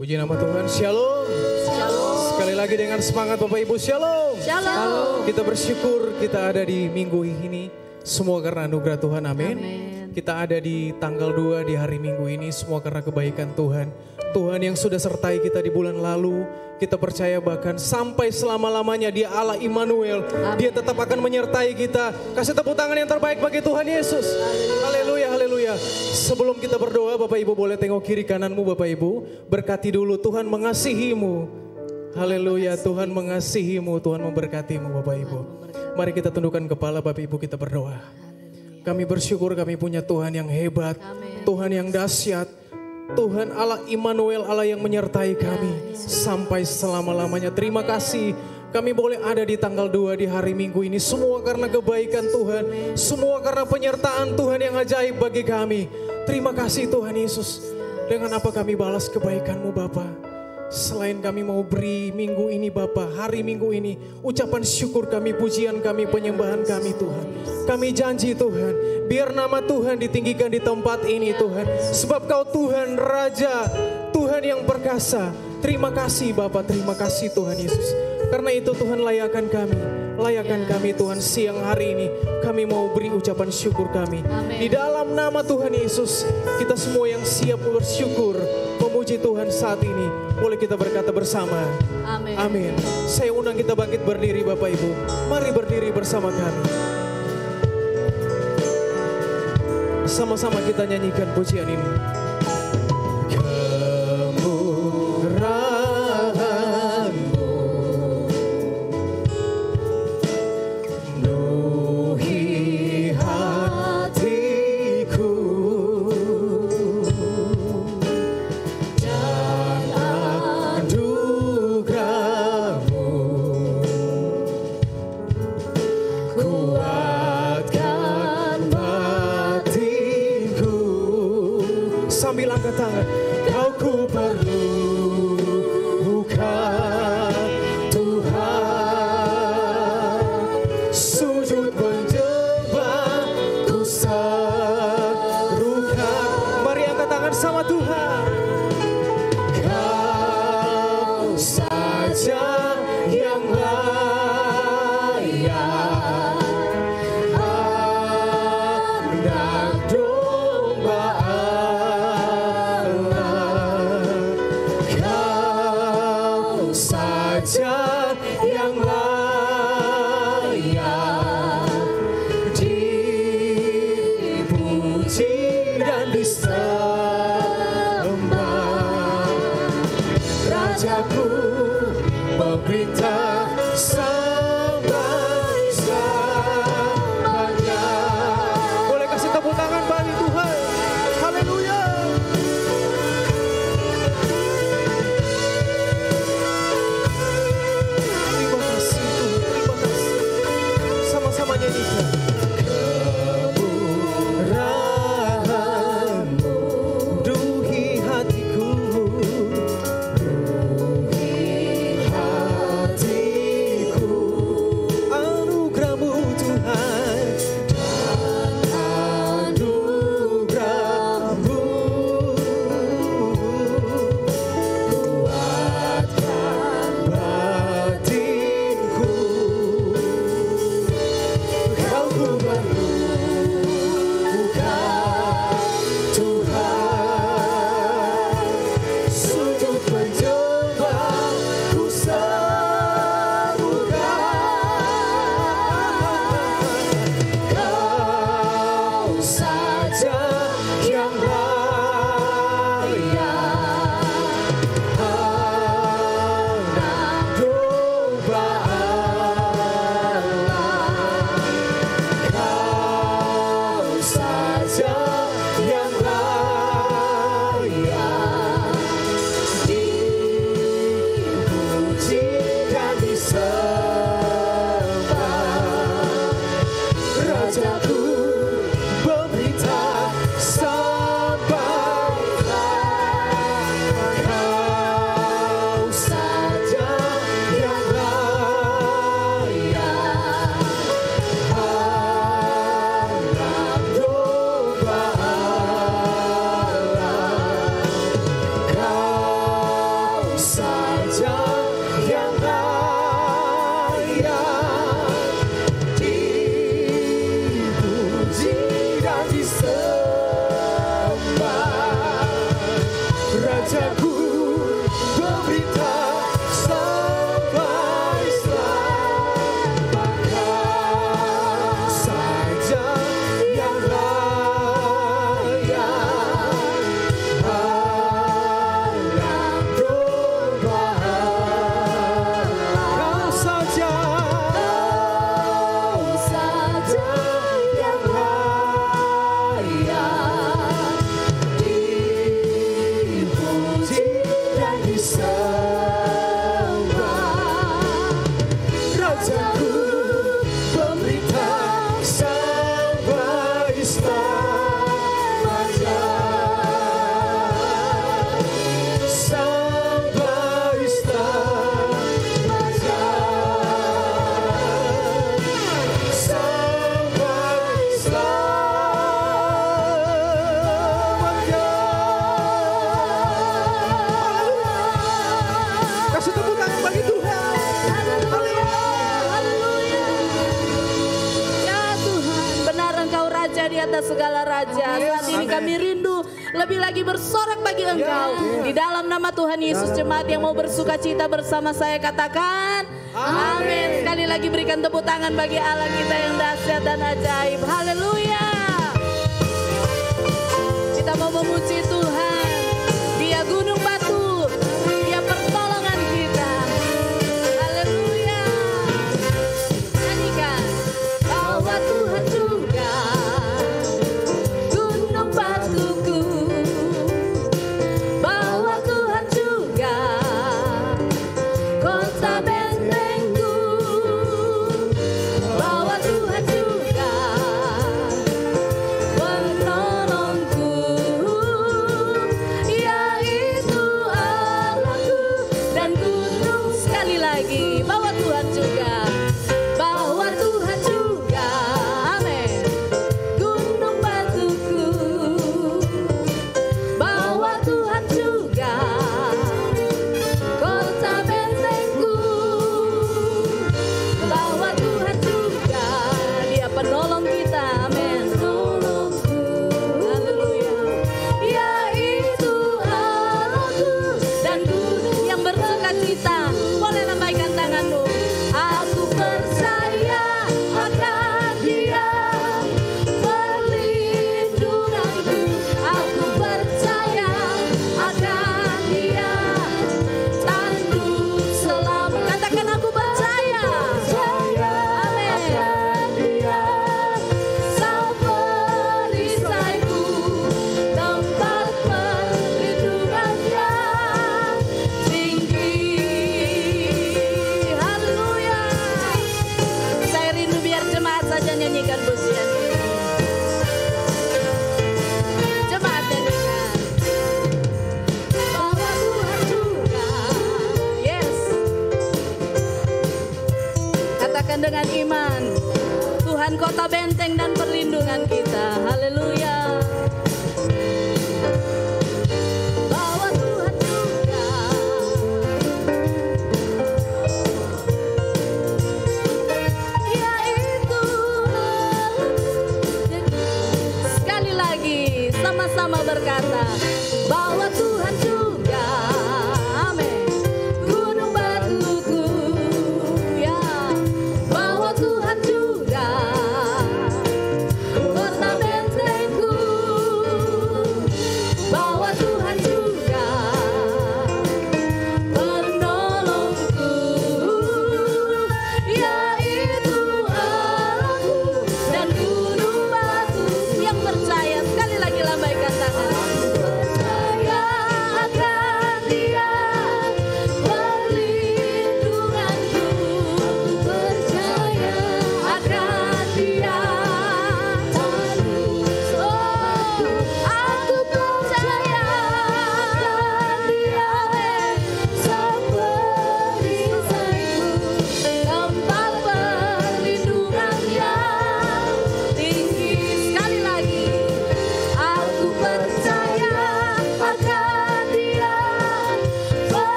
Puji nama Tuhan, Shalom. Shalom. Sekali lagi dengan semangat Bapak Ibu, Shalom. Shalom. Kita bersyukur kita ada di minggu ini. Semua karena anugerah Tuhan, amin. Kita ada di tanggal 2 di hari minggu ini, semua karena kebaikan Tuhan. Tuhan yang sudah sertai kita di bulan lalu. Kita percaya bahkan sampai selama-lamanya Dia Allah Immanuel. Dia tetap akan menyertai kita. Kasih tepuk tangan yang terbaik bagi Tuhan Yesus. Haleluya, haleluya. Sebelum kita berdoa, Bapak Ibu boleh tengok kiri kananmu Bapak Ibu. Berkati dulu, Tuhan mengasihimu. Haleluya, Tuhan mengasihimu, Tuhan memberkatimu Bapak Ibu. Mari kita tundukkan kepala Bapak Ibu, kita berdoa. Kami bersyukur kami punya Tuhan yang hebat, Tuhan yang dahsyat. Tuhan Allah Immanuel, Allah yang menyertai kami sampai selama-lamanya. Terima kasih kami boleh ada di tanggal 2 di hari Minggu ini. Semua karena kebaikan Tuhan, semua karena penyertaan Tuhan yang ajaib bagi kami. Terima kasih Tuhan Yesus. Dengan apa kami balas kebaikan-Mu Bapa? Selain kami mau beri minggu ini Bapa, hari minggu ini, ucapan syukur kami, pujian kami, penyembahan kami Tuhan. Kami janji Tuhan, biar nama Tuhan ditinggikan di tempat ini Tuhan. Sebab Kau Tuhan Raja, Tuhan yang perkasa. Terima kasih Bapa, terima kasih Tuhan Yesus. Karena itu Tuhan layakan kami Tuhan siang hari ini. Kami mau beri ucapan syukur kami. Di dalam nama Tuhan Yesus, kita semua yang siap bersyukur, memuji Tuhan saat ini. Boleh kita berkata bersama. Amin. Amin. Saya undang kita bangkit berdiri Bapak Ibu. Mari berdiri bersama kami. Sama-sama kita nyanyikan pujian ini. Sambil angkat tangan, Kau ku perlu, bukan Tuhan. Sujud menyembah, ku serukan. Mari angkat tangan sama Tuhan. Kau saja yang layak, anak domba saja yang layak dipuji dan disembah. Rajaku memerintah sampai selamanya. Boleh kasih tepuk tangan bagi Tuhan. Haleluya. Kemurahan-Mu duhi hatiku, duhi hati. segala raja. Saat ini kami rindu lebih lagi bersorak bagi Engkau. Di dalam nama Tuhan Yesus, jemaat yang mau bersuka cita bersama saya katakan amin. Sekali lagi berikan tepuk tangan bagi Allah kita yang dahsyat dan ajaib. Haleluya. Kita mau memuji Tuhan. Dia gunung batu, Dia pertolongan kita. Haleluya. Nyanyikan. Bahwa Tuhan juga gunung batuku. Bahwa Tuhan juga kota bentengku. Bahwa Tuhan juga penolongku, yaitu Allahku dan gunung. Sekali lagi, bahwa Tuhan juga, bahwa Tuhan juga, amin, gunung batuku. Bahwa Tuhan juga kota bentengku. Bahwa Tuhan juga Dia penolong kita, amin. Haleluya. Yaitu Allahku dan gunung. Yang bersuka cita boleh lambaikan tanganmu. Aku percaya akan Dia perlindunganku. Aku percaya akan Dia tanduk selamat. Katakan aku percaya. Amin. Sang perisaiku, tempat perlindungan yang tinggi. Haleluya. Saya rindu biar jemaat saja nyanyikan pujian ini. Jemaat nyanyikan. Bahwa Tuhan juga, yes. Katakan dengan iman, Tuhan kota benteng dan perlindungan kita. Haleluya. Bahwa Tuhan juga, yaitu sekali lagi sama-sama berkata, bahwa Tuhan juga, amin, gunung batuku, ya. Bahwa Tuhan juga kota bentengku.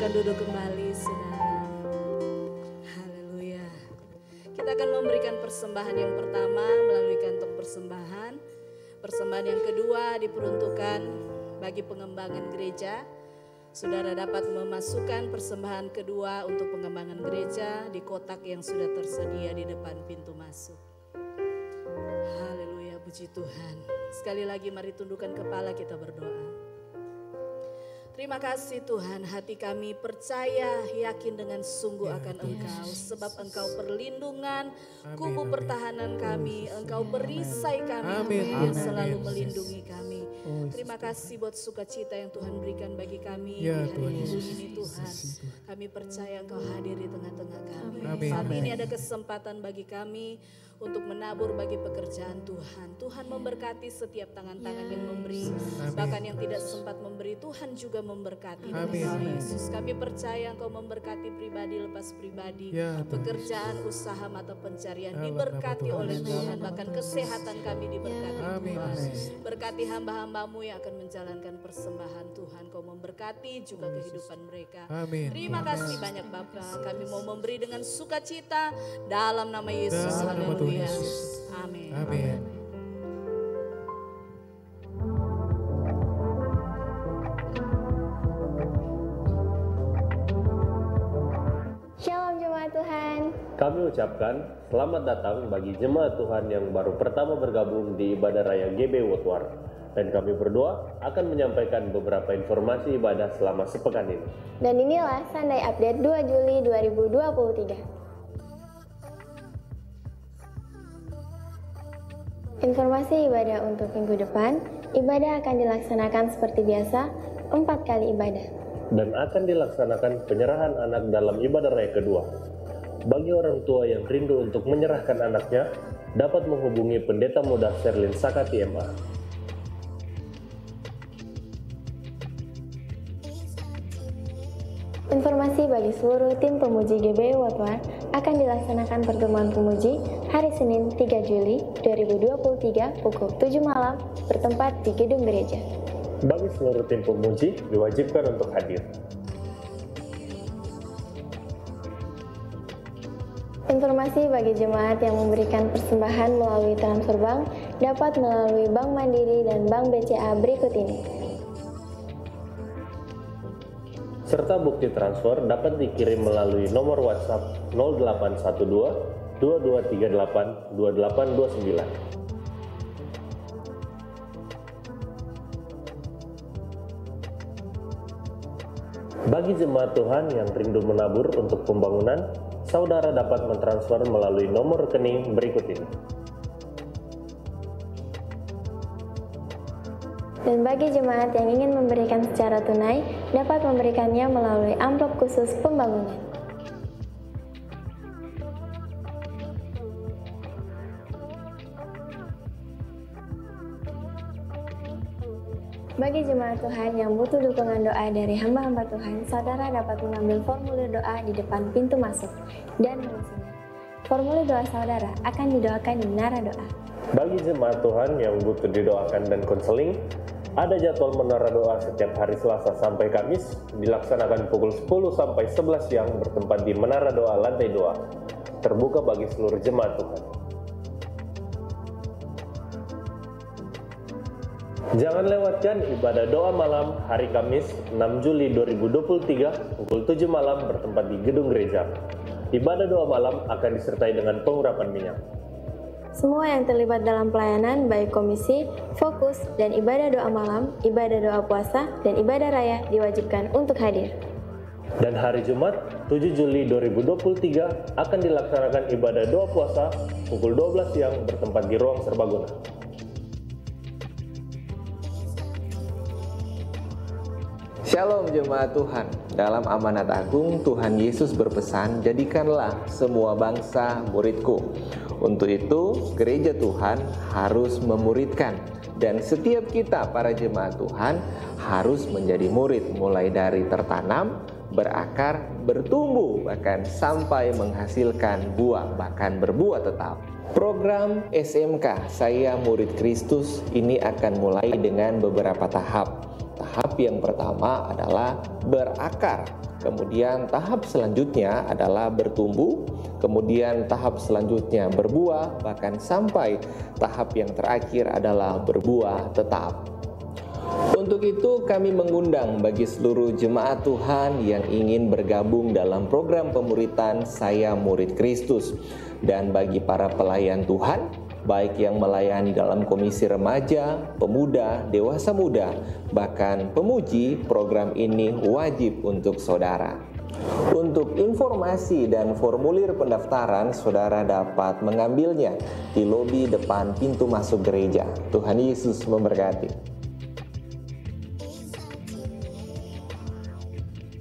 Silakan duduk kembali, saudara. Haleluya. Kita akan memberikan persembahan yang pertama melalui kantong persembahan. Persembahan yang kedua diperuntukkan bagi pengembangan gereja. Saudara dapat memasukkan persembahan kedua untuk pengembangan gereja di kotak yang sudah tersedia di depan pintu masuk. Haleluya, puji Tuhan. Sekali lagi mari tundukkan kepala, kita berdoa. Terima kasih Tuhan, hati kami percaya, yakin dengan sungguh akan Engkau. Sebab Engkau perlindungan, kubu pertahanan kami, Engkau perisai kami yang selalu melindungi kami. Terima kasih buat sukacita yang Tuhan berikan bagi kami di hari Minggu ini Tuhan. Kami percaya Engkau hadir di tengah-tengah kami. Saat ini ada kesempatan bagi kami untuk menabur bagi pekerjaan Tuhan. Tuhan memberkati setiap tangan-tangan yang memberi. Bahkan yang tidak sempat memberi, Tuhan juga memberkati. Yesus, kami percaya Engkau memberkati pribadi lepas pribadi. Pekerjaan, usaha, mata pencarian diberkati oleh Tuhan. Bahkan kesehatan kami diberkati Tuhan. Berkati hamba-hambamu yang akan menjalankan persembahan Tuhan. Kau memberkati juga kehidupan mereka. Terima kasih banyak Bapa. Kami mau memberi dengan sukacita dalam nama Yesus. Haleluya. Amin. Amin. Shalom jemaat Tuhan. Kami ucapkan selamat datang bagi jemaat Tuhan yang baru pertama bergabung di Ibadah Raya GB Woodward. Dan kami berdoa akan menyampaikan beberapa informasi ibadah selama sepekan ini. Dan inilah Sunday Update 2 Juli 2023. Informasi ibadah untuk minggu depan, ibadah akan dilaksanakan seperti biasa, 4 kali ibadah. Dan akan dilaksanakan penyerahan anak dalam ibadah raya kedua. Bagi orang tua yang rindu untuk menyerahkan anaknya, dapat menghubungi Pendeta Muda Sherlyn Sakati MA. Informasi bagi seluruh tim pemuji GBI Woodward akan dilaksanakan pertemuan pemuji hari Senin 3 Juli 2023 pukul 7 malam bertempat di gedung gereja. Bagi seluruh tim pemuji diwajibkan untuk hadir. Informasi bagi jemaat yang memberikan persembahan melalui transfer bank dapat melalui Bank Mandiri dan Bank BCA berikut ini. Serta bukti transfer dapat dikirim melalui nomor WhatsApp 0812 2238 2829. Bagi jemaat Tuhan yang rindu menabur untuk pembangunan, saudara dapat mentransfer melalui nomor rekening berikut ini. Dan bagi jemaat yang ingin memberikan secara tunai, dapat memberikannya melalui amplop khusus pembangunan. Bagi jemaat Tuhan yang butuh dukungan doa dari hamba-hamba Tuhan, saudara dapat mengambil formulir doa di depan pintu masuk dan mengisinya. Formulir doa saudara akan didoakan di menara doa. Bagi jemaat Tuhan yang butuh didoakan dan konseling, ada jadwal menara doa setiap hari Selasa sampai Kamis, dilaksanakan pukul 10 sampai 11 siang bertempat di Menara Doa Lantai 2, terbuka bagi seluruh jemaat Tuhan. Jangan lewatkan ibadah doa malam hari Kamis 6 Juli 2023 pukul 7 malam bertempat di gedung gereja. Ibadah doa malam akan disertai dengan pengurapan minyak. Semua yang terlibat dalam pelayanan, baik komisi, fokus, dan ibadah doa malam, ibadah doa puasa, dan ibadah raya diwajibkan untuk hadir. Dan hari Jumat 7 Juli 2023 akan dilaksanakan ibadah doa puasa pukul 12 siang bertempat di ruang serbaguna. Shalom jemaat Tuhan, dalam amanat agung Tuhan Yesus berpesan, jadikanlah semua bangsa muridku. Untuk itu, gereja Tuhan harus memuridkan, dan setiap kita para jemaat Tuhan harus menjadi murid, mulai dari tertanam, berakar, bertumbuh, bahkan sampai menghasilkan buah, bahkan berbuah tetap. Program SMK Saya Murid Kristus ini akan mulai dengan beberapa tahap. Tahap yang pertama adalah berakar kemudian tahap selanjutnya adalah bertumbuh, kemudian tahap selanjutnya berbuah, bahkan sampai tahap yang terakhir adalah berbuah tetap. Untuk itu kami mengundang bagi seluruh jemaat Tuhan yang ingin bergabung dalam program pemuritan Saya Murid Kristus, dan bagi para pelayan Tuhan, baik yang melayani dalam komisi remaja, pemuda, dewasa muda, bahkan pemuji, program ini wajib untuk saudara. Untuk informasi dan formulir pendaftaran, saudara dapat mengambilnya di lobi depan pintu masuk gereja. Tuhan Yesus memberkati.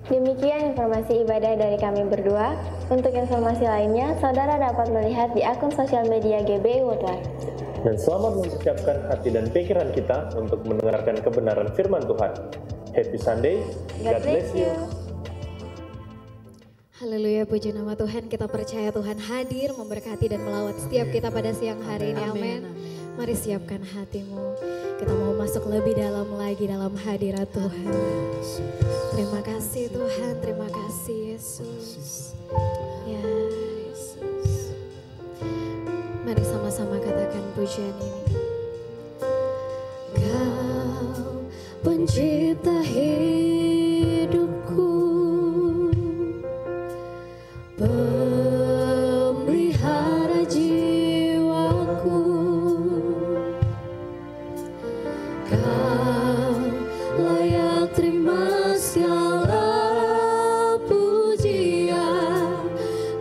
Demikian informasi ibadah dari kami berdua. Untuk informasi lainnya, saudara dapat melihat di akun sosial media GBI Woodward. Dan selamat mempersiapkan hati dan pikiran kita untuk mendengarkan kebenaran firman Tuhan. Happy Sunday, God bless you. Haleluya, puji nama Tuhan. Kita percaya Tuhan hadir, memberkati dan melawat setiap kita pada siang hari ini. Amin. Mari siapkan hatimu. Kita mau masuk lebih dalam lagi dalam hadirat Tuhan. Terima kasih Tuhan, terima kasih Yesus. Ya Yesus. Mari sama-sama katakan pujian ini. Kau pencipta hidupku, pemelihara jiwaku. Kau layak terima segala pujian,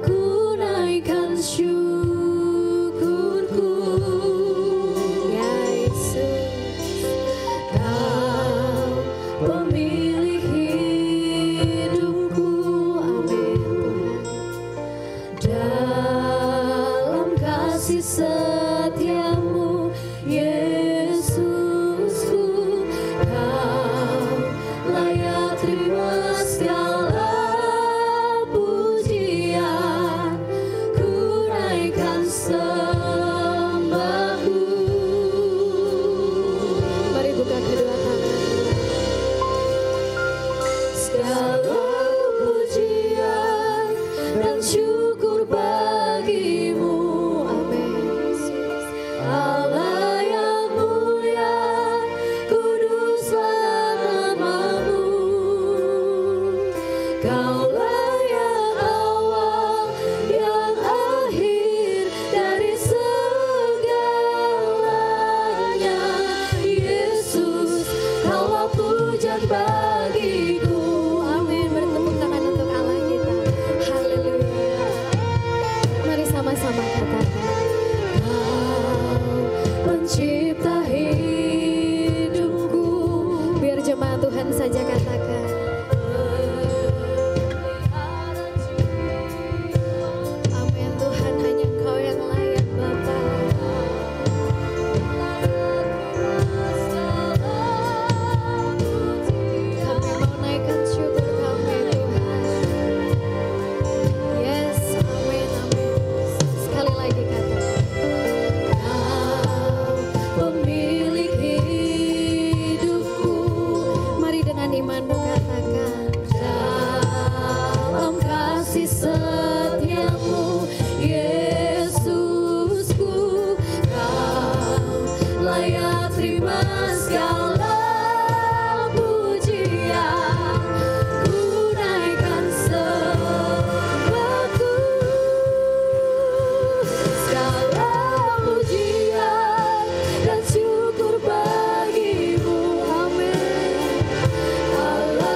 ku naikkan syukurku. Ya Yesus, Kau pemilik hidupku. Amin Tuhan. Dalam kasih setiamu Yesusku, Kau layak terima segala pujian, ku naikkan sembahku. Mari buka kedua tangan. Segala pujian dan syukur bagimu. Amin. Allah yang mulia, kuduslah namamu. Kaulah yang awal, yang akhir dari segalanya. Yesus, Kaulah pujian bagiku. Amin. Bertepuk tangan untuk Allah kita. Haleluya. Mari sama-sama katakan. Kau pencipta hidupku. Biar jemaat Tuhan saja katakan. Amin Tuhan, hanya Engkau yang layak Bapa. Kami mau naikkan syukur kami Tuhan. Yes, amin, amin. Sekali lagi katakan. Kau pemilik hidupku. Mari dengan imanmu katakan. Dalam kasih setiamu Yesusku, Kau layak terima segala pujian, ku naikkan sembahku. Segala pujian dan syukur bagimu. Amin. Allah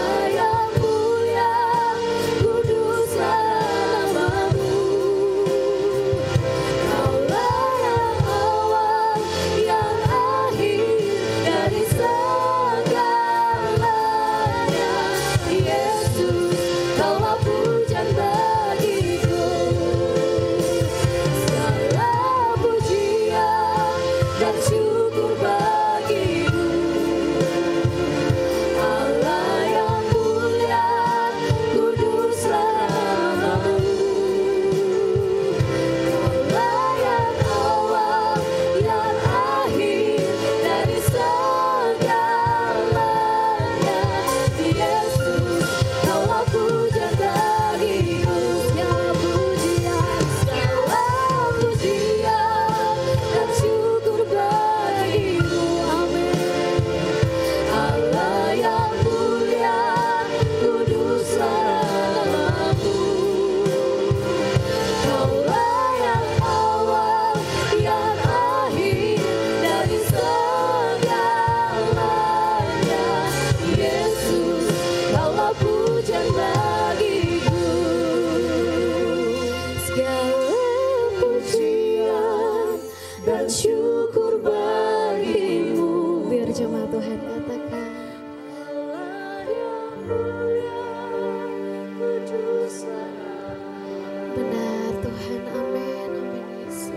Benar Tuhan, amin, amin Yesus.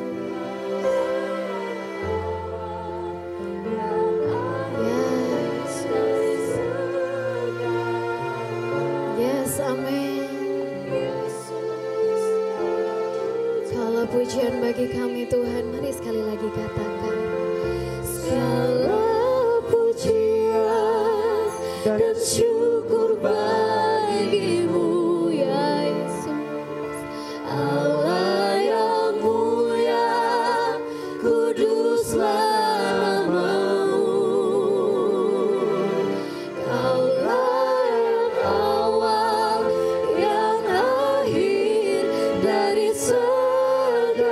Yes, amin. Kalau pujian bagi kami Tuhan, mari sekali lagi katakan. Segala pujian dan syukur bagimu ya Yesus. Allah yang mulia, kuduslah namamu. Kaulah yang awal, yang akhir dari segalanya.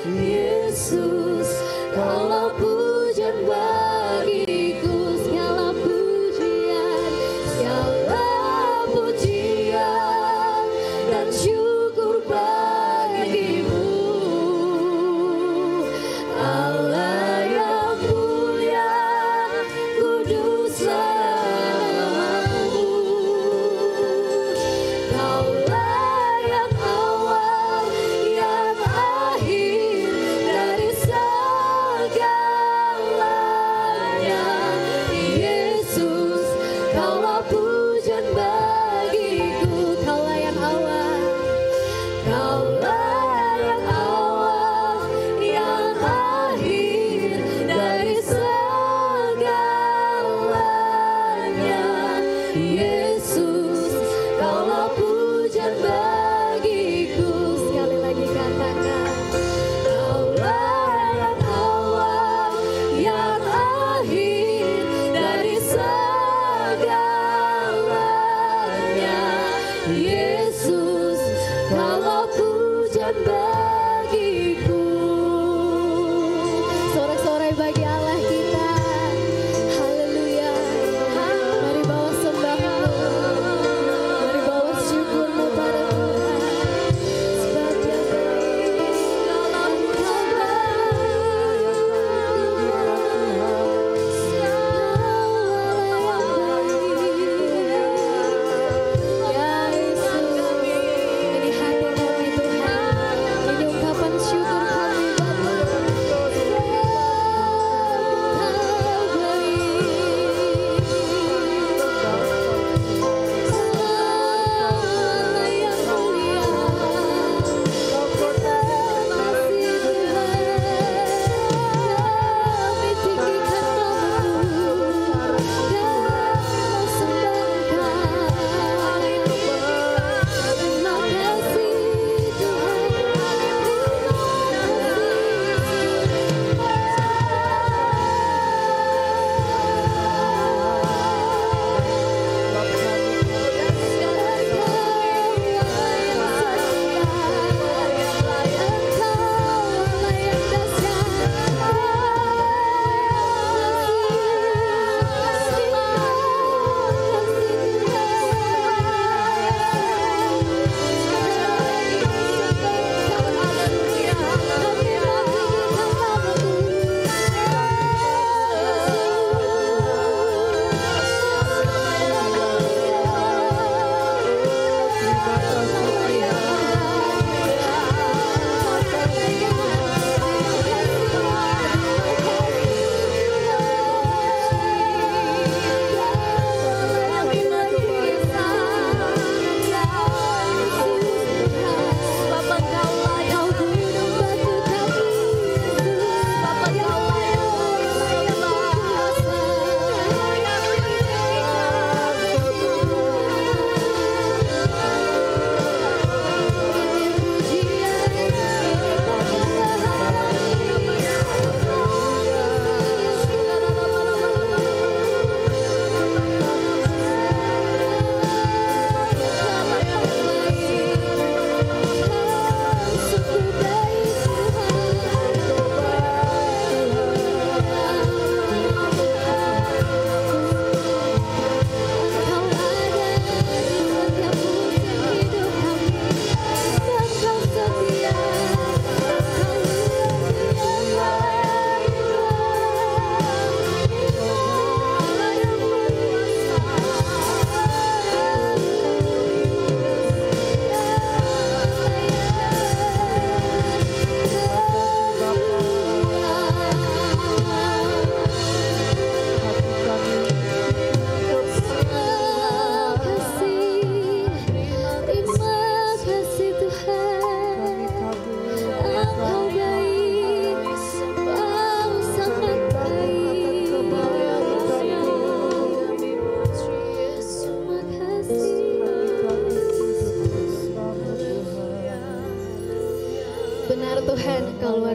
Yesus, kaulah pujian bagiku, segala pujian dan syukur bagimu. Allah yang mulia, kuduslah namamu. Kaulah yang awal, yang akhir dari segalanya. Yesus, kaulah pujian bagiku. Kaulah yang awal, yang akhir dari segalanya. Yesus, kaulah pujian bagiku. Sekali lagi katakan. Kaulah yang awal, yang akhir dari segalanya. Yesus, kaulah pujian bagiku. Sorak-sorai bagi Allah kita. Haleluya. Mari bawa sembahmu.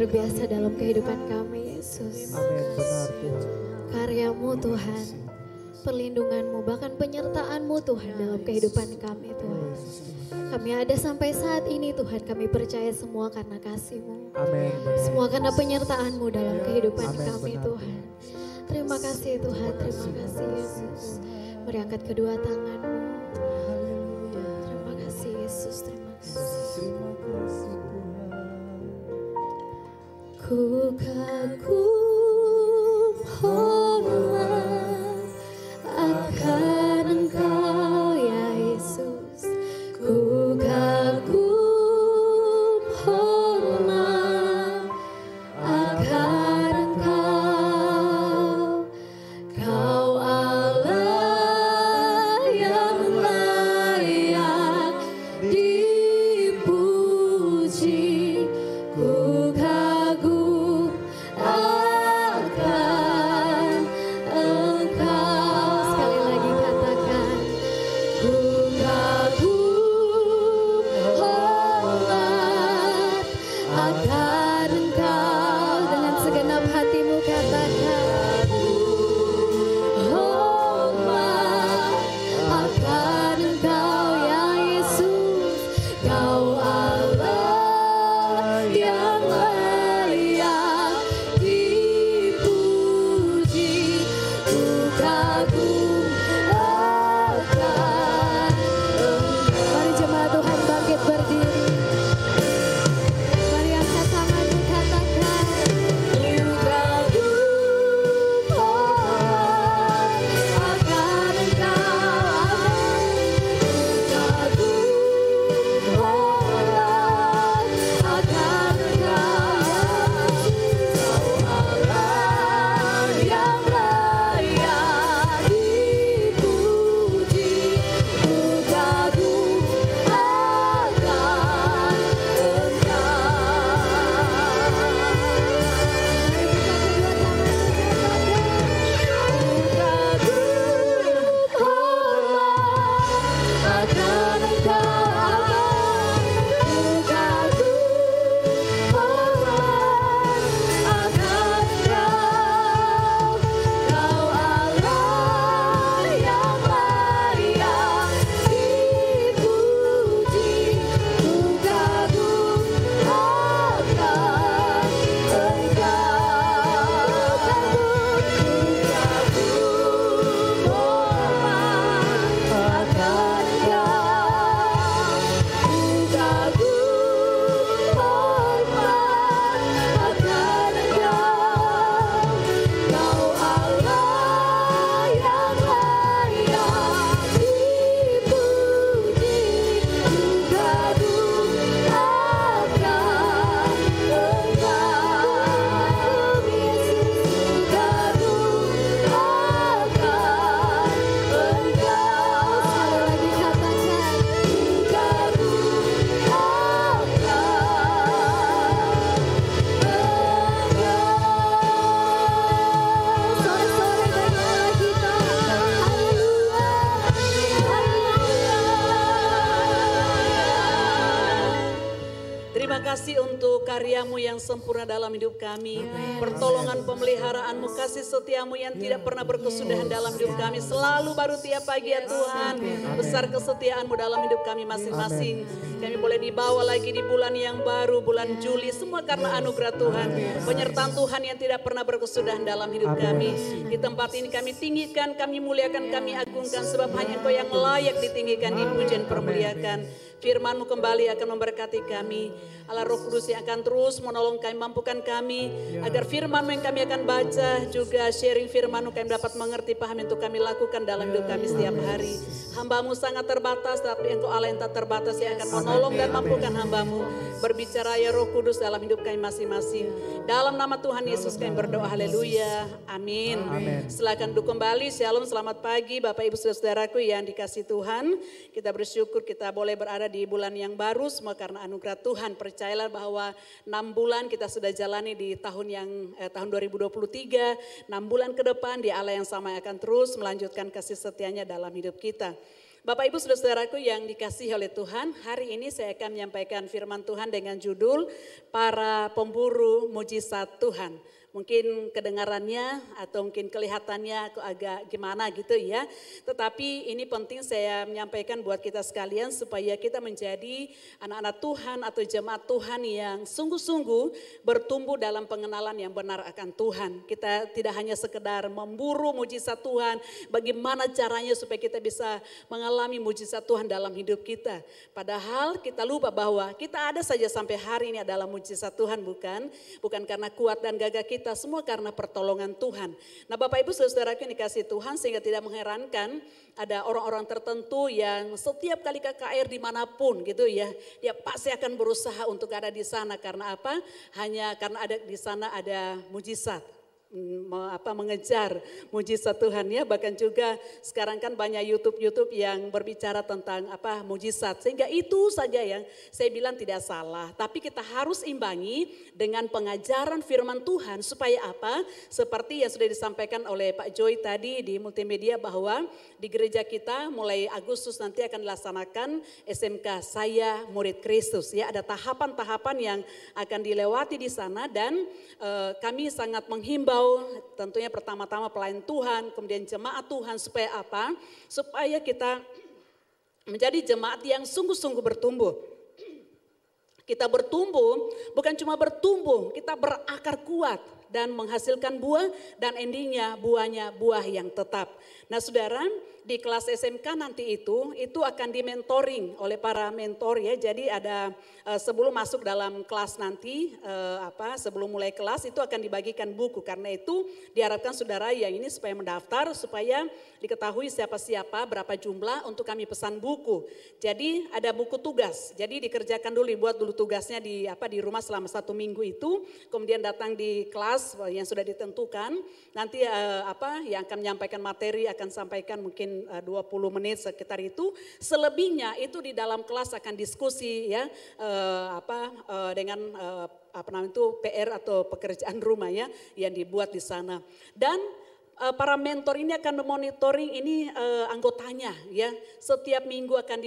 luar biasa dalam kehidupan kami, Yesus. Amin, benar Tuhan. Karya-Mu Tuhan, perlindungan-Mu, bahkan penyertaan-Mu Tuhan dalam kehidupan kami Tuhan. Kami ada sampai saat ini Tuhan, kami percaya semua karena kasih-Mu. Amin. Semua karena penyertaan-Mu dalam kehidupan Amin, kami benar. Tuhan. Terima kasih Tuhan, terima kasih Yesus. Mari angkat kedua tangan-Mu. Terima kasih Yesus, terima kasih. Ku kagum hormat akan Engkau ya Yesus. Ku kagum hormat akan Engkau. Kau Allah yang layak dipuji. Ku kagum akan Engkau. Sekali lagi katakan, ku kagum hormat akan Engkau. Dengan segenap hatimu katakan, hormat akan Engkau ya Yesus. Kau Allah yang layak dipuji. Ku kagum akan Engkau. Mari jemaat Tuhan bangkit berdiri. Mari angkat tanganmu katakan, ku kagum hormat akan Engkau. Ku kagum hormat akan Engkau. Kau Allah yang layak dipuji. Ku kagum akan Terima kasih untuk karya-Mu yang sempurna dalam hidup kami. Pertolongan pemeliharaanmu, kasih setiamu yang tidak pernah berkesudahan dalam hidup kami. Selalu baru tiap pagi ya Tuhan. Besar kesetiaanmu dalam hidup kami masing-masing. Kami boleh dibawa lagi di bulan yang baru, bulan Juli. Semua karena anugerah Tuhan. Penyertaan Tuhan yang tidak pernah berkesudahan dalam hidup kami. Di tempat ini kami tinggikan, kami muliakan, kami agungkan. Sebab hanya Engkau yang layak ditinggikan, dipuji dan permuliakan. Firman-Mu kembali akan memberkati kami. Allah Roh Kudus yang akan terus menolong kami, mampukan kami. Agar firman-Mu yang kami akan baca, juga sharing firman-Mu kami dapat mengerti, paham untuk kami lakukan dalam hidup kami setiap hari. Hamba-Mu sangat terbatas, tapi Engkau Allah yang tak terbatas yang akan menolong dan mampukan hamba-Mu. Berbicara ya Roh Kudus dalam hidup kami masing-masing. Dalam nama Tuhan Yesus kami berdoa, haleluya, amin. Silakan duduk kembali, shalom, selamat pagi Bapak Ibu Saudaraku yang dikasih Tuhan. Kita bersyukur kita boleh berada di bulan yang baru, semua karena anugerah Tuhan. Percayalah bahwa 6 bulan kita sudah jalani di tahun 2023. 6 bulan ke depan di Allah yang sama akan terus melanjutkan kasih setianya dalam hidup kita. Bapak Ibu Saudara-saudaraku yang dikasihi oleh Tuhan, hari ini saya akan menyampaikan firman Tuhan dengan judul Para Pemburu Mujizat Tuhan. Mungkin kedengarannya atau mungkin kelihatannya agak gimana gitu ya. Tetapi ini penting saya menyampaikan buat kita sekalian supaya kita menjadi anak-anak Tuhan atau jemaat Tuhan yang sungguh-sungguh bertumbuh dalam pengenalan yang benar akan Tuhan. Kita tidak hanya sekedar memburu mujizat Tuhan, bagaimana caranya supaya kita bisa mengalami mujizat Tuhan dalam hidup kita. Padahal kita lupa bahwa kita ada saja sampai hari ini adalah mujizat Tuhan, bukan? Bukan karena kuat dan gagah kita, semua karena pertolongan Tuhan. Nah Bapak Ibu Saudara-saudaraku yang dikasihi Tuhan, sehingga tidak mengherankan ada orang-orang tertentu yang setiap kali KKR dimanapun gitu ya, dia pasti akan berusaha untuk ada di sana. Karena apa? Hanya karena ada di sana ada mujizat. Mengejar mujizat Tuhan ya. Bahkan juga sekarang kan banyak YouTube yang berbicara tentang mujizat, sehingga itu saja yang saya bilang tidak salah, tapi kita harus imbangi dengan pengajaran firman Tuhan supaya apa? Seperti yang sudah disampaikan oleh Pak Joy tadi di multimedia, bahwa di gereja kita mulai Agustus nanti akan dilaksanakan SMK Saya Murid Kristus ya. Ada tahapan-tahapan yang akan dilewati di sana, dan kami sangat menghimbau tentunya pertama-tama pelayan Tuhan, kemudian jemaat Tuhan, supaya apa? Supaya kita menjadi jemaat yang sungguh-sungguh bertumbuh. Kita bertumbuh, bukan cuma bertumbuh, kita berakar kuat dan menghasilkan buah, dan endingnya buahnya buah yang tetap. Nah saudara, di kelas SMK nanti itu akan dimentoring oleh para mentor ya. Jadi ada sebelum masuk dalam kelas nanti, sebelum mulai kelas itu akan dibagikan buku. Karena itu diharapkan saudara yang ini supaya mendaftar, supaya diketahui siapa-siapa, berapa jumlah untuk kami pesan buku. Jadi ada buku tugas, jadi dikerjakan dulu, dibuat dulu tugasnya di rumah selama 1 minggu itu. Kemudian datang di kelas yang sudah ditentukan. Nanti yang akan menyampaikan materi akan sampaikan mungkin 20 menit sekitar itu. Selebihnya itu di dalam kelas akan diskusi ya, dengan PR atau pekerjaan rumah ya yang dibuat di sana. Dan para mentor ini akan memonitoring ini anggotanya ya. Setiap minggu akan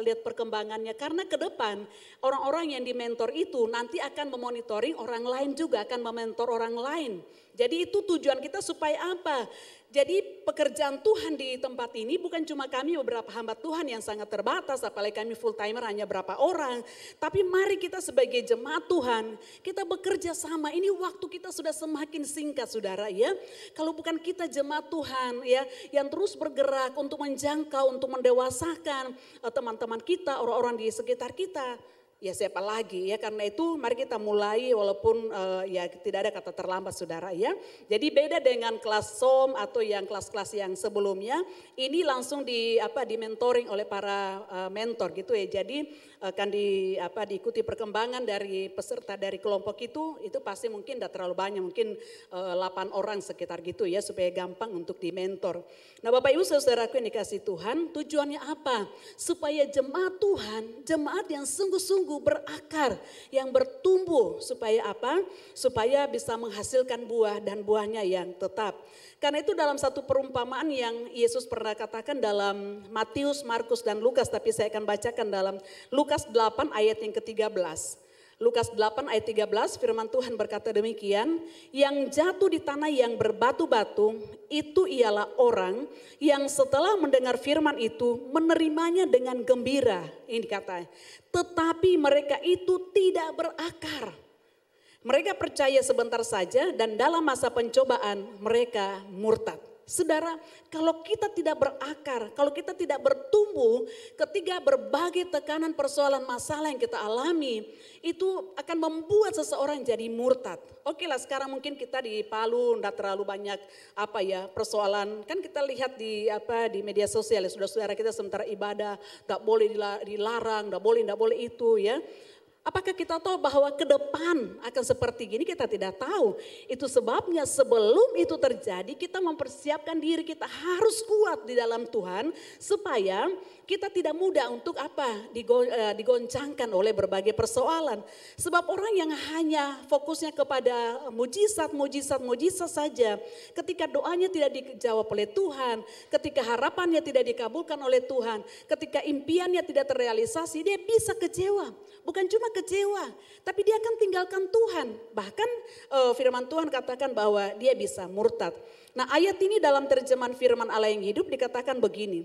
lihat perkembangannya, karena ke depan orang-orang yang dimentor itu nanti akan memonitoring orang lain juga, akan mementor orang lain. Jadi itu tujuan kita supaya apa? Jadi pekerjaan Tuhan di tempat ini bukan cuma kami beberapa hamba Tuhan yang sangat terbatas, apalagi kami full timer hanya berapa orang. Tapi mari kita sebagai jemaat Tuhan, kita bekerja sama. Ini waktu kita sudah semakin singkat saudara ya. Kalau bukan kita jemaat Tuhan ya, yang terus bergerak untuk menjangkau, untuk mendewasakan teman-teman kita, orang-orang di sekitar kita, ya siapa lagi ya. Karena itu mari kita mulai, walaupun ya tidak ada kata terlambat saudara ya. Jadi beda dengan kelas SOM atau yang kelas-kelas yang sebelumnya, ini langsung di mentoring oleh para mentor gitu ya. Jadi akan diikuti perkembangan dari peserta dari kelompok itu pasti mungkin tidak terlalu banyak, mungkin 8 orang sekitar gitu ya, supaya gampang untuk dimentor. Nah Bapak Ibu Saudaraku yang dikasihi Tuhan, tujuannya apa? Supaya jemaat Tuhan, jemaat yang sungguh-sungguh berakar, yang bertumbuh, supaya apa? Supaya bisa menghasilkan buah, dan buahnya yang tetap. Karena itu dalam satu perumpamaan yang Yesus pernah katakan dalam Matius, Markus dan Lukas, tapi saya akan bacakan dalam Lukas 8 ayat yang ke-13. Lukas 8 ayat 13 firman Tuhan berkata demikian, yang jatuh di tanah yang berbatu-batu itu ialah orang yang setelah mendengar firman itu menerimanya dengan gembira. Ini kata, tetapi mereka itu tidak berakar. Mereka percaya sebentar saja dan dalam masa pencobaan mereka murtad. Saudara, kalau kita tidak berakar, kalau kita tidak bertumbuh, ketika berbagai tekanan, persoalan, masalah yang kita alami, itu akan membuat seseorang jadi murtad. Oke lah, sekarang mungkin kita di Palu tidak terlalu banyak persoalan. Kan kita lihat di media sosial ya, saudara-saudara kita sementara ibadah, tidak boleh dilarang, tidak boleh itu ya. Apakah kita tahu bahwa ke depan akan seperti gini? Kita tidak tahu. Itu sebabnya sebelum itu terjadi kita mempersiapkan diri, kita harus kuat di dalam Tuhan supaya kita tidak mudah untuk digoncangkan oleh berbagai persoalan. Sebab orang yang hanya fokusnya kepada mujizat saja, ketika doanya tidak dijawab oleh Tuhan, ketika harapannya tidak dikabulkan oleh Tuhan, ketika impiannya tidak terrealisasi, dia bisa kecewa. Bukan cuma kecewa, tapi dia akan tinggalkan Tuhan. Bahkan firman Tuhan katakan bahwa dia bisa murtad. Nah, ayat ini dalam terjemahan firman Allah yang hidup dikatakan begini.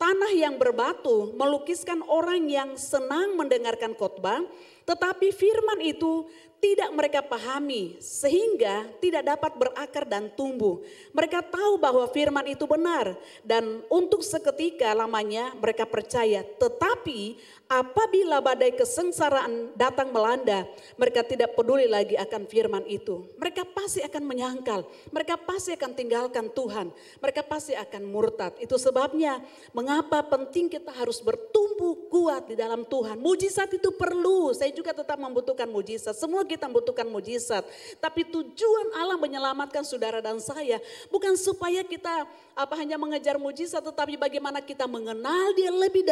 Tanah yang berbatu melukiskan orang yang senang mendengarkan khotbah, tetapi firman itu tidak mereka pahami sehingga tidak dapat berakar dan tumbuh. Mereka tahu bahwa firman itu benar dan untuk seketika lamanya mereka percaya. Tetapi apabila badai kesengsaraan datang melanda, mereka tidak peduli lagi akan firman itu. Mereka pasti akan menyangkal, mereka pasti akan tinggalkan Tuhan, mereka pasti akan murtad. Itu sebabnya mengapa penting kita harus bertumbuh kuat di dalam Tuhan. Mujizat itu perlu, saya juga tetap membutuhkan mujizat. Semua kita membutuhkan mujizat. Tapi tujuan Allah menyelamatkan saudara dan saya bukan supaya kita hanya mengejar mujizat, tetapi bagaimana kita mengenal Dia lebih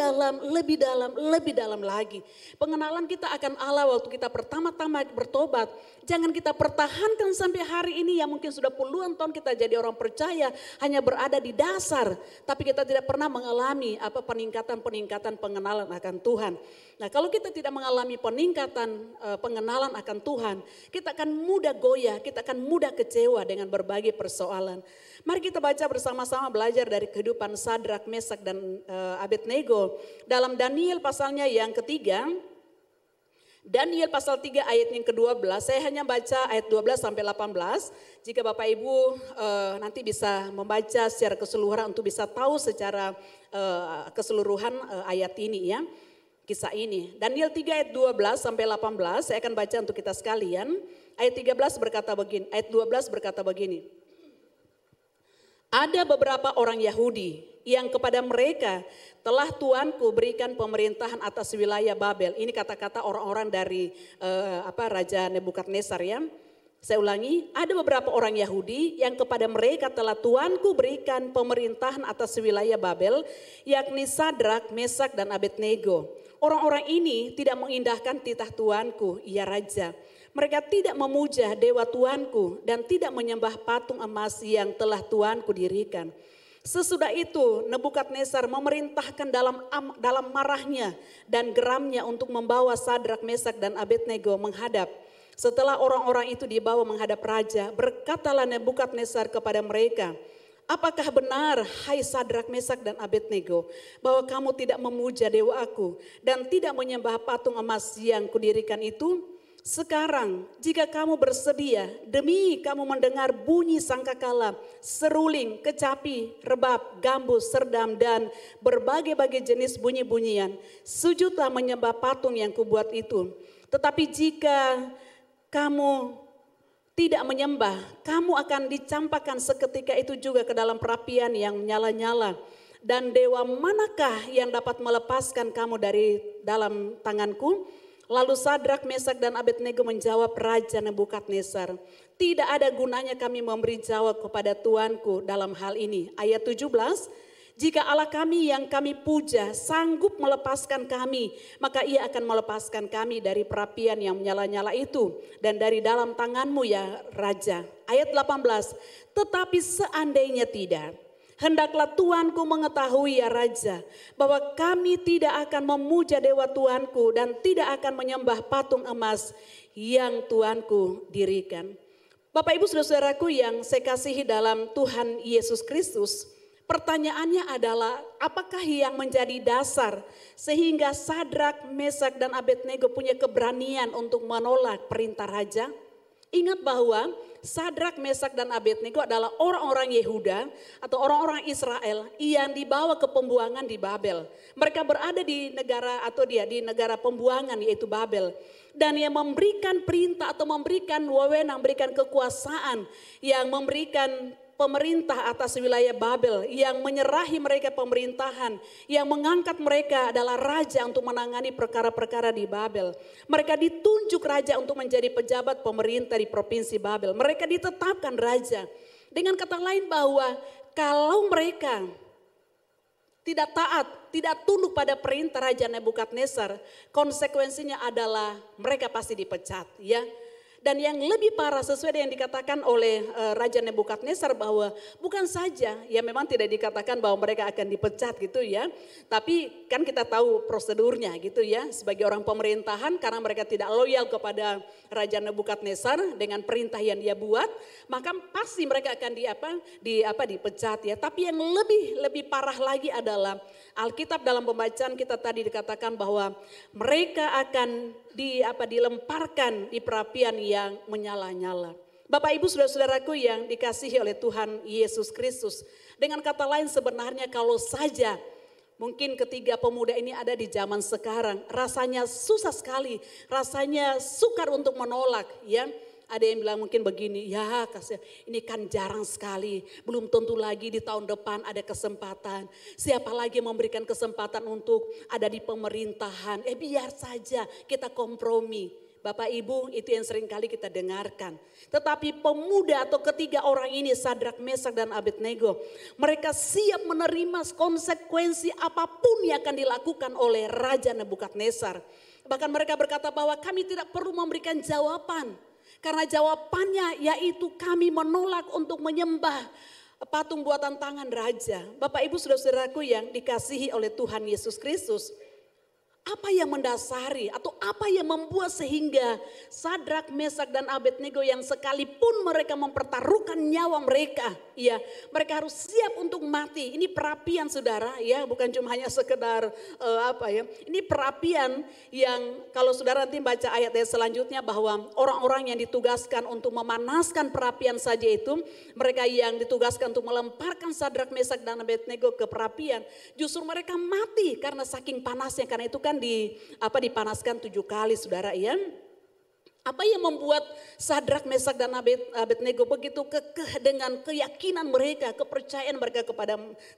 dalam lagi. Pengenalan kita akan Allah waktu kita pertama-tama bertobat. Jangan kita pertahankan sampai hari ini yang mungkin sudah puluhan tahun kita jadi orang percaya hanya berada di dasar, tapi kita tidak pernah mengalami peningkatan pengenalan akan Tuhan. Nah, kalau kita tidak mengalami peningkatan pengenalan akan Tuhan, kita akan mudah goyah, kita akan mudah kecewa dengan berbagai persoalan. Mari kita baca bersama-sama belajar dari kehidupan Sadrak, Mesak dan Abednego dalam Daniel pasalnya yang ketiga. Daniel pasal 3 ayat yang ke-12, saya hanya baca ayat 12 sampai 18. Jika Bapak Ibu nanti bisa membaca secara keseluruhan untuk bisa tahu secara keseluruhan ayat ini ya. Kisah ini. Daniel 3 ayat 12 sampai 18, saya akan baca untuk kita sekalian. Ayat 13 berkata begini, ayat 12 berkata begini. Ada beberapa orang Yahudi yang kepada mereka telah Tuanku berikan pemerintahan atas wilayah Babel. Ini kata-kata orang-orang dari Raja Nebukadnezar ya. Saya ulangi, ada beberapa orang Yahudi yang kepada mereka telah Tuanku berikan pemerintahan atas wilayah Babel, yakni Sadrak, Mesak dan Abednego. Orang-orang ini tidak mengindahkan titah Tuanku, ya Raja. Mereka tidak memuja dewa Tuanku dan tidak menyembah patung emas yang telah Tuanku dirikan. Sesudah itu Nebukadnezar memerintahkan dalam marahnya dan geramnya untuk membawa Sadrak, Mesak dan Abednego menghadap. Setelah orang-orang itu dibawa menghadap raja, berkatalah Nebukadnezar kepada mereka, apakah benar, hai Sadrak, Mesak dan Abednego, bahwa kamu tidak memuja dewa aku dan tidak menyembah patung emas yang kudirikan itu? Sekarang jika kamu bersedia, demi kamu mendengar bunyi sangkakala, seruling, kecapi, rebab, gambus, serdam dan berbagai-bagai jenis bunyi-bunyian, sujudlah menyembah patung yang kubuat itu. Tetapi jika kamu tidak menyembah, kamu akan dicampakkan seketika itu juga ke dalam perapian yang menyala-nyala. Dan dewa manakah yang dapat melepaskan kamu dari dalam tanganku? Lalu Sadrak, Mesak dan Abednego menjawab Raja Nebukadnezar, tidak ada gunanya kami memberi jawab kepada Tuanku dalam hal ini. Ayat 17, jika Allah kami yang kami puja sanggup melepaskan kami, maka ia akan melepaskan kami dari perapian yang menyala-nyala itu dan dari dalam tanganmu ya Raja. Ayat 18, tetapi seandainya tidak, hendaklah Tuanku mengetahui ya Raja, bahwa kami tidak akan memuja dewa Tuanku dan tidak akan menyembah patung emas yang Tuanku dirikan. Bapak Ibu saudara-saudaraku yang saya kasihi dalam Tuhan Yesus Kristus, pertanyaannya adalah apakah yang menjadi dasar sehingga Sadrak, Mesak dan Abednego punya keberanian untuk menolak perintah raja? Ingat bahwa Sadrak, Mesak dan Abednego adalah orang-orang Yehuda atau orang-orang Israel yang dibawa ke pembuangan di Babel. Mereka berada di negara di negara pembuangan yaitu Babel. Dan yang memberikan perintah atau memberikan wewenang, memberikan kekuasaan, yang memberikan pemerintah atas wilayah Babel, yang menyerahi mereka pemerintahan, yang mengangkat mereka adalah raja untuk menangani perkara-perkara di Babel. Mereka ditunjuk raja untuk menjadi pejabat pemerintah di provinsi Babel. Mereka ditetapkan raja. Dengan kata lain bahwa kalau mereka tidak taat, tidak tunduk pada perintah Raja Nebukadnezar, konsekuensinya adalah mereka pasti dipecat, ya. Dan yang lebih parah sesuai dengan yang dikatakan oleh Raja Nebukadnezar bahwa bukan saja ya memang tidak dikatakan bahwa mereka akan dipecat gitu ya. Tapi kan kita tahu prosedurnya gitu ya. Sebagai orang pemerintahan karena mereka tidak loyal kepada Raja Nebukadnezar dengan perintah yang dia buat, maka pasti mereka akan dipecat ya. Tapi yang lebih parah lagi adalah Alkitab dalam pembacaan kita tadi dikatakan bahwa mereka akan dilemparkan di perapian yang menyala-nyala. Bapak Ibu saudara-saudaraku yang dikasihi oleh Tuhan Yesus Kristus. Dengan kata lain sebenarnya kalau saja mungkin ketiga pemuda ini ada di zaman sekarang, rasanya susah sekali, rasanya sukar untuk menolak ya. Ada yang bilang mungkin begini, ya ini kan jarang sekali, belum tentu lagi di tahun depan ada kesempatan. Siapa lagi memberikan kesempatan untuk ada di pemerintahan, biar saja kita kompromi. Bapak Ibu itu yang sering kali kita dengarkan. Tetapi pemuda atau ketiga orang ini Sadrak, Mesak dan Abednego, mereka siap menerima konsekuensi apapun yang akan dilakukan oleh Raja Nebukadnezar. Bahkan mereka berkata bahwa kami tidak perlu memberikan jawaban. Karena jawabannya yaitu kami menolak untuk menyembah patung buatan tangan raja. Bapak Ibu saudara-saudaraku yang dikasihi oleh Tuhan Yesus Kristus. Apa yang mendasari atau apa yang membuat sehingga Sadrak, Mesak dan Abednego yang sekalipun mereka mempertaruhkan nyawa mereka, ya, mereka harus siap untuk mati. Ini perapian saudara, ya, bukan cuma hanya sekedar Ini perapian yang kalau saudara nanti baca ayat-ayat selanjutnya bahwa orang-orang yang ditugaskan untuk memanaskan perapian saja itu, mereka yang ditugaskan untuk melemparkan Sadrak, Mesak dan Abednego ke perapian, justru mereka mati karena saking panasnya. Karena itu kan dipanaskan 7 kali saudara ya. Apa yang membuat Sadrak, Mesak dan Abednego begitu kekeh dengan keyakinan mereka, kepercayaan mereka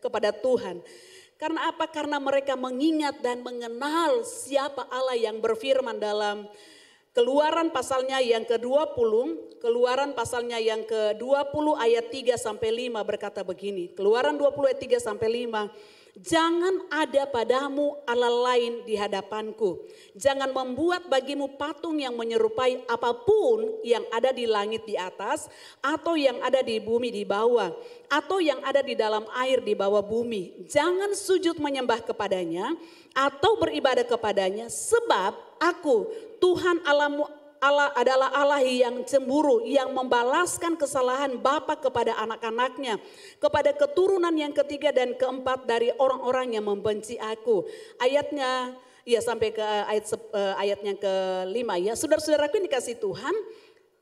kepada Tuhan. Karena apa? Karena mereka mengingat dan mengenal siapa Allah yang berfirman dalam Keluaran pasalnya yang ke-20, Keluaran pasalnya yang ke-20 ayat 3 sampai 5 berkata begini. Keluaran 20 ayat 3 sampai 5. Jangan ada padamu Allah lain di hadapanku. Jangan membuat bagimu patung yang menyerupai apapun yang ada di langit di atas, atau yang ada di bumi di bawah, atau yang ada di dalam air di bawah bumi. Jangan sujud menyembah kepadanya atau beribadah kepadanya, sebab aku Tuhan Allahmu Allah adalah Allah yang cemburu, yang membalaskan kesalahan bapa kepada anak-anaknya, kepada keturunan yang ketiga dan keempat dari orang-orang yang membenci aku. Ayatnya ya sampai ke ayatnya ke-5 ya. Saudara-saudaraku yang dikasihi Tuhan,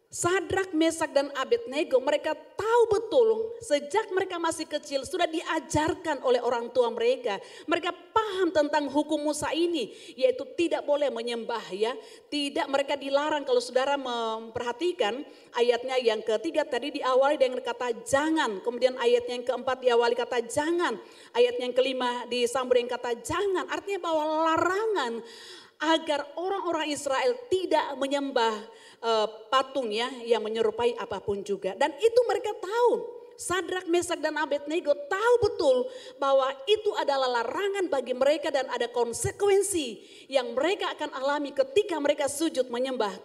Sadrak, Mesak dan Abednego mereka tahu betul sejak mereka masih kecil sudah diajarkan oleh orang tua mereka. Mereka paham tentang hukum Musa ini, yaitu tidak boleh menyembah ya. Tidak, mereka dilarang. Kalau saudara memperhatikan ayatnya yang ketiga tadi diawali dengan kata jangan. Kemudian ayatnya yang keempat diawali kata jangan. Ayatnya yang kelima disambung dengan kata jangan. Artinya bahwa larangan agar orang-orang Israel tidak menyembah patung ya yang menyerupai apapun juga. Dan itu mereka tahu. Sadrak, Mesak dan Abednego tahu betul bahwa itu adalah larangan bagi mereka dan ada konsekuensi yang mereka akan alami ketika mereka sujud menyembah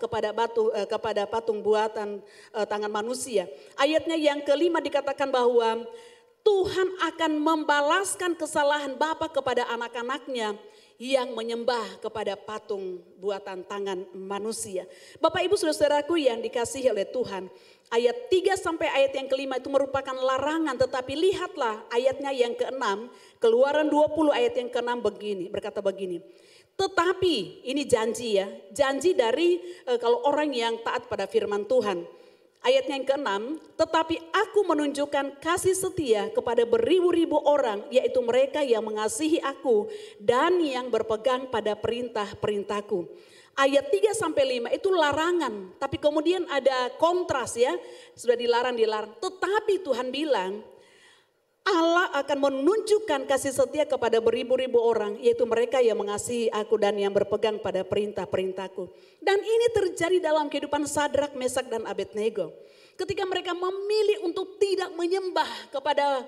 kepada patung buatan tangan manusia. Ayatnya yang kelima dikatakan bahwa Tuhan akan membalaskan kesalahan bapa kepada anak-anaknya yang menyembah kepada patung buatan tangan manusia. Bapak Ibu saudara-saudaraku yang dikasihi oleh Tuhan, ayat 3 sampai ayat yang kelima itu merupakan larangan, tetapi lihatlah ayatnya yang ke-6, Keluaran 20 ayat yang ke-6 berkata begini. Tetapi ini janji ya, janji dari kalau orang yang taat pada firman Tuhan. Ayatnya yang ke-6, tetapi aku menunjukkan kasih setia kepada beribu-ribu orang, yaitu mereka yang mengasihi aku dan yang berpegang pada perintah-perintahku. Ayat 3 sampai 5 itu larangan, tapi kemudian ada kontras ya, sudah dilarang. Tetapi Tuhan bilang, Allah akan menunjukkan kasih setia kepada beribu-ribu orang, yaitu mereka yang mengasihi aku dan yang berpegang pada perintah-perintahku. Dan ini terjadi dalam kehidupan Sadrak, Mesak, dan Abednego. Ketika mereka memilih untuk tidak menyembah kepada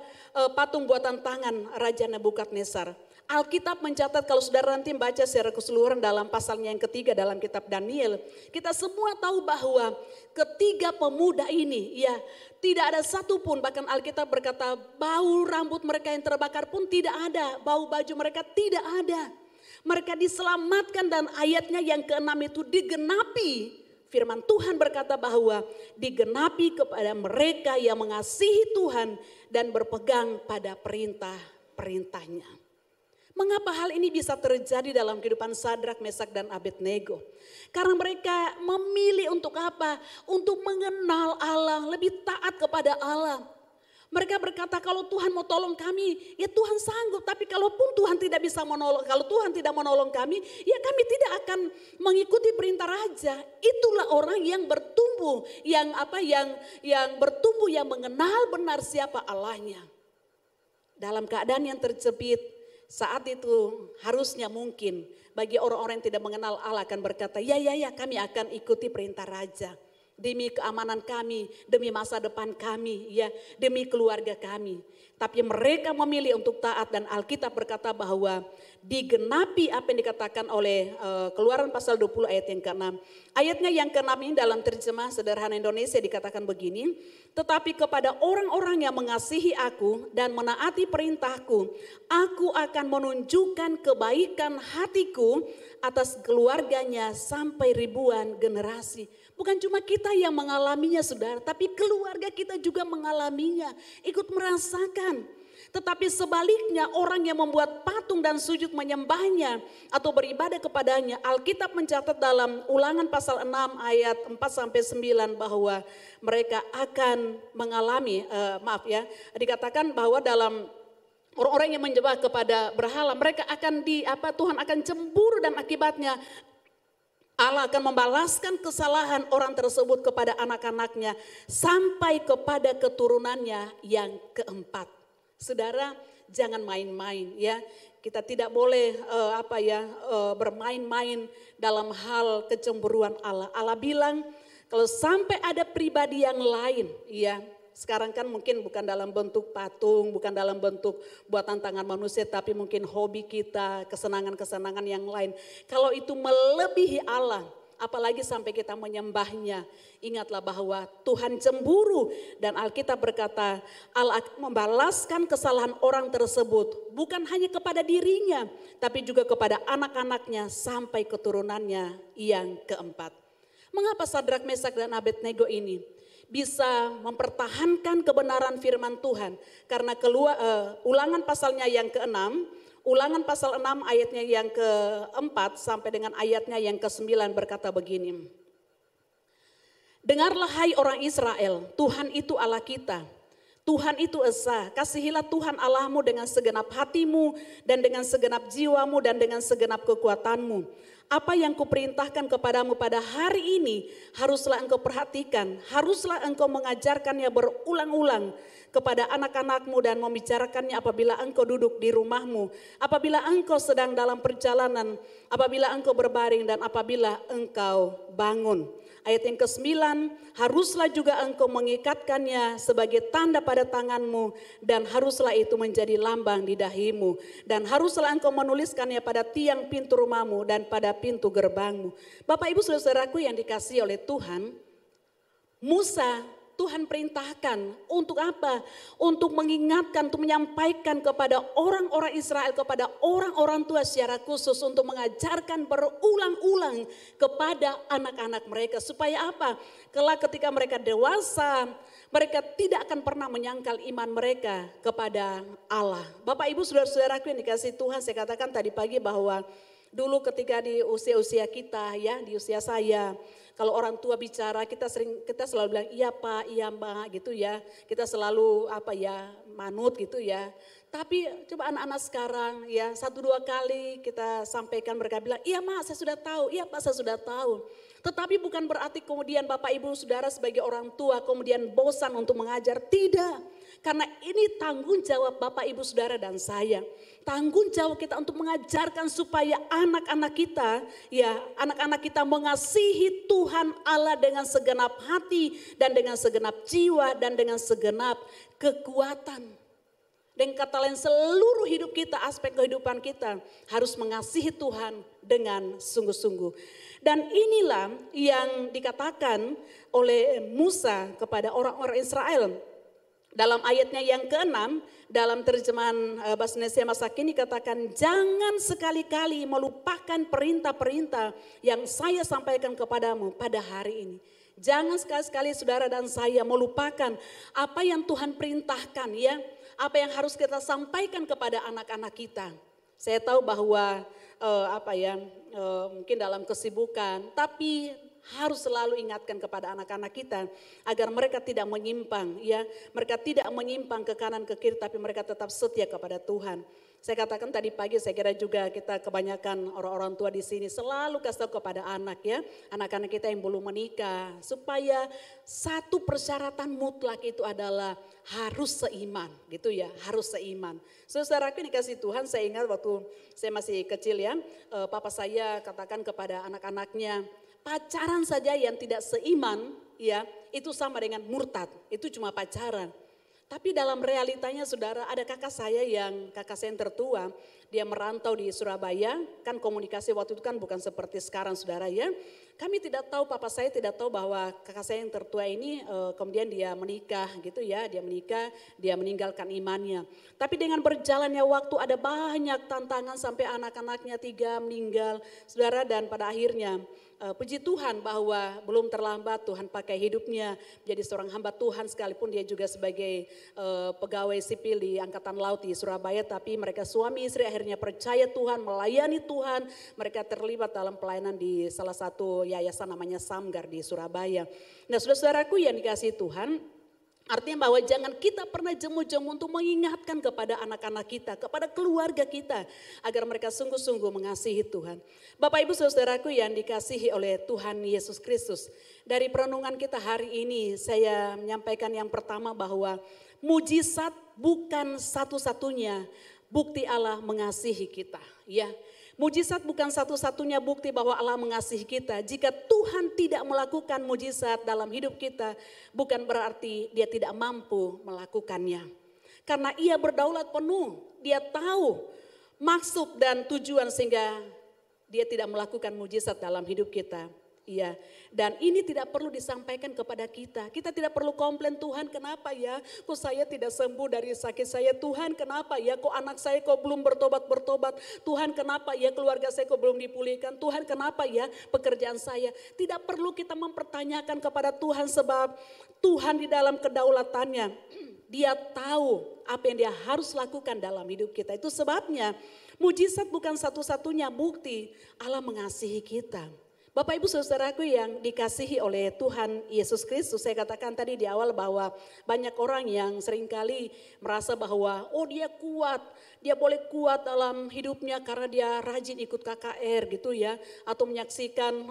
patung buatan tangan Raja Nebukadnezar. Alkitab mencatat, kalau saudara nanti baca secara keseluruhan dalam pasalnya yang ketiga dalam kitab Daniel, kita semua tahu bahwa ketiga pemuda ini ya tidak ada satupun, bahkan Alkitab berkata bau rambut mereka yang terbakar pun tidak ada, bau baju mereka tidak ada. Mereka diselamatkan dan ayatnya yang ke-6 itu digenapi. Firman Tuhan berkata bahwa digenapi kepada mereka yang mengasihi Tuhan dan berpegang pada perintah-perintahnya. Mengapa hal ini bisa terjadi dalam kehidupan Sadrak, Mesak, dan Abednego? Karena mereka memilih untuk apa? Untuk mengenal Allah, lebih taat kepada Allah. Mereka berkata, kalau Tuhan mau tolong kami, ya Tuhan sanggup. Tapi kalaupun Tuhan tidak bisa menolong, kalau Tuhan tidak menolong kami, ya kami tidak akan mengikuti perintah raja. Itulah orang yang bertumbuh, yang bertumbuh, yang mengenal benar siapa Allahnya. Dalam keadaan yang terjepit, saat itu harusnya mungkin bagi orang-orang yang tidak mengenal Allah akan berkata, ya kami akan ikuti perintah raja. Demi keamanan kami, demi masa depan kami, ya demi keluarga kami. Tapi mereka memilih untuk taat dan Alkitab berkata bahwa digenapi apa yang dikatakan oleh Keluaran pasal 20 ayat yang ke-6. Ayatnya yang ke-6 ini dalam terjemah sederhana Indonesia dikatakan begini. Tetapi kepada orang-orang yang mengasihi aku dan menaati perintahku, aku akan menunjukkan kebaikan hatiku atas keluarganya sampai ribuan generasi. Bukan cuma kita yang mengalaminya saudara, tapi keluarga kita juga mengalaminya, ikut merasakan. Tetapi sebaliknya orang yang membuat patung dan sujud menyembahnya atau beribadah kepadanya, Alkitab mencatat dalam Ulangan pasal 6 ayat 4-9 bahwa mereka akan mengalami, dikatakan bahwa dalam orang-orang yang menyembah kepada berhala, mereka akan Tuhan akan cemburu dan akibatnya Allah akan membalaskan kesalahan orang tersebut kepada anak-anaknya sampai kepada keturunannya yang keempat. Saudara, jangan main-main ya. Kita tidak boleh bermain-main dalam hal kecemburuan Allah. Allah bilang kalau sampai ada pribadi yang lain ya. Sekarang kan mungkin bukan dalam bentuk patung, bukan dalam bentuk buatan tangan manusia, tapi mungkin hobi kita, kesenangan-kesenangan yang lain. Kalau itu melebihi Allah, apalagi sampai kita menyembahnya, ingatlah bahwa Tuhan cemburu dan Alkitab berkata Allah membalaskan kesalahan orang tersebut bukan hanya kepada dirinya, tapi juga kepada anak-anaknya sampai keturunannya yang keempat. Mengapa Sadrak, Mesak, dan Abednego ini bisa mempertahankan kebenaran firman Tuhan? Karena Ulangan pasalnya yang ke-6, Ulangan pasal 6 ayatnya yang ke-4 sampai dengan ayatnya yang ke-9 berkata begini. Dengarlah hai orang Israel, Tuhan itu Allah kita. Tuhan itu esa, kasihilah Tuhan Allahmu dengan segenap hatimu dan dengan segenap jiwamu dan dengan segenap kekuatanmu. Apa yang kuperintahkan kepadamu pada hari ini haruslah engkau perhatikan, haruslah engkau mengajarkannya berulang-ulang kepada anak-anakmu dan membicarakannya apabila engkau duduk di rumahmu, apabila engkau sedang dalam perjalanan, apabila engkau berbaring dan apabila engkau bangun. Ayat yang ke-9, haruslah juga engkau mengikatkannya sebagai tanda pada tanganmu dan haruslah itu menjadi lambang di dahimu. Dan haruslah engkau menuliskannya pada tiang pintu rumahmu dan pada pintu gerbangmu. Bapak Ibu saudaraku yang dikasihi oleh Tuhan, Musa Tuhan perintahkan untuk apa? Untuk mengingatkan, untuk menyampaikan kepada orang-orang Israel, kepada orang-orang tua secara khusus untuk mengajarkan berulang-ulang kepada anak-anak mereka. Supaya apa? Kelak ketika mereka dewasa, mereka tidak akan pernah menyangkal iman mereka kepada Allah. Bapak Ibu saudara-saudaraku yang dikasihi Tuhan, saya katakan tadi pagi bahwa Dulu ketika di usia-usia kita ya, di usia saya, kalau orang tua bicara kita selalu bilang iya Pak, iya Mbak gitu ya. Kita selalu manut gitu ya. Tapi coba anak-anak sekarang ya 1-2 kali kita sampaikan mereka bilang iya Mak saya sudah tahu, iya Pak saya sudah tahu. Tetapi bukan berarti kemudian Bapak Ibu Saudara sebagai orang tua kemudian bosan untuk mengajar, tidak. Karena ini tanggung jawab Bapak Ibu Saudara dan saya. Tanggung jawab kita untuk mengajarkan supaya anak-anak kita mengasihi Tuhan Allah dengan segenap hati dan dengan segenap jiwa dan dengan segenap kekuatan. Dengan kata lain seluruh hidup kita, aspek kehidupan kita harus mengasihi Tuhan dengan sungguh-sungguh. Dan inilah yang dikatakan oleh Musa kepada orang-orang Israel. Dalam ayatnya yang ke-6, dalam terjemahan bahasa Indonesia masa kini katakan, jangan sekali-kali melupakan perintah-perintah yang saya sampaikan kepadamu pada hari ini. Jangan sekali-sekali saudara dan saya melupakan apa yang Tuhan perintahkan ya. Apa yang harus kita sampaikan kepada anak-anak kita. Saya tahu bahwa mungkin dalam kesibukan, tapi harus selalu ingatkan kepada anak-anak kita agar mereka tidak menyimpang ya, mereka tidak menyimpang ke kanan ke kiri tapi mereka tetap setia kepada Tuhan. Saya katakan tadi pagi saya kira juga kita kebanyakan orang-orang tua di sini selalu kasih tahu kepada anak ya, anak-anak kita yang belum menikah supaya satu persyaratan mutlak itu adalah harus seiman gitu ya, harus seiman. Saudaraku ini kasih Tuhan, saya ingat waktu saya masih kecil ya, papa saya katakan kepada anak-anaknya, pacaran saja yang tidak seiman ya itu sama dengan murtad, itu cuma pacaran. Tapi dalam realitanya saudara ada kakak saya yang tertua, dia merantau di Surabaya, kan komunikasi waktu itu kan bukan seperti sekarang saudara ya. Kami tidak tahu, papa saya tidak tahu bahwa kakak saya yang tertua ini kemudian dia menikah gitu ya, dia menikah, dia meninggalkan imannya. Tapi dengan berjalannya waktu ada banyak tantangan sampai anak-anaknya 3 meninggal saudara, dan pada akhirnya puji Tuhan bahwa belum terlambat Tuhan pakai hidupnya menjadi seorang hamba Tuhan sekalipun dia juga sebagai pegawai sipil di Angkatan Laut di Surabaya, tapi mereka suami istri akhirnya percaya Tuhan, melayani Tuhan, mereka terlibat dalam pelayanan di salah satu yayasan namanya Samgar di Surabaya. Nah saudara-saudaraku yang dikasihi Tuhan, artinya bahwa jangan kita pernah jemu-jemu untuk mengingatkan kepada anak-anak kita, kepada keluarga kita, agar mereka sungguh-sungguh mengasihi Tuhan. Bapak Ibu saudaraku yang dikasihi oleh Tuhan Yesus Kristus, dari perenungan kita hari ini saya menyampaikan yang pertama bahwa mujizat bukan satu-satunya bukti Allah mengasihi kita. Ya, mujizat bukan satu-satunya bukti bahwa Allah mengasihi kita. Jika Tuhan tidak melakukan mujizat dalam hidup kita, bukan berarti dia tidak mampu melakukannya. Karena ia berdaulat penuh, dia tahu maksud dan tujuan sehingga dia tidak melakukan mujizat dalam hidup kita. Iya, dan ini tidak perlu disampaikan kepada kita. Kita tidak perlu komplain, Tuhan kenapa ya, kok saya tidak sembuh dari sakit saya. Tuhan kenapa ya, kok anak saya kok belum bertobat. Tuhan kenapa ya, keluarga saya kok belum dipulihkan. Tuhan kenapa ya, pekerjaan saya. Tidak perlu kita mempertanyakan kepada Tuhan, sebab Tuhan di dalam kedaulatannya, dia tahu apa yang dia harus lakukan dalam hidup kita. Itu sebabnya mujizat bukan satu-satunya bukti Allah mengasihi kita. Bapak Ibu saudaraku yang dikasihi oleh Tuhan Yesus Kristus, saya katakan tadi di awal bahwa banyak orang yang seringkali merasa bahwa dia kuat, dia boleh kuat dalam hidupnya karena dia rajin ikut KKR gitu ya, atau menyaksikan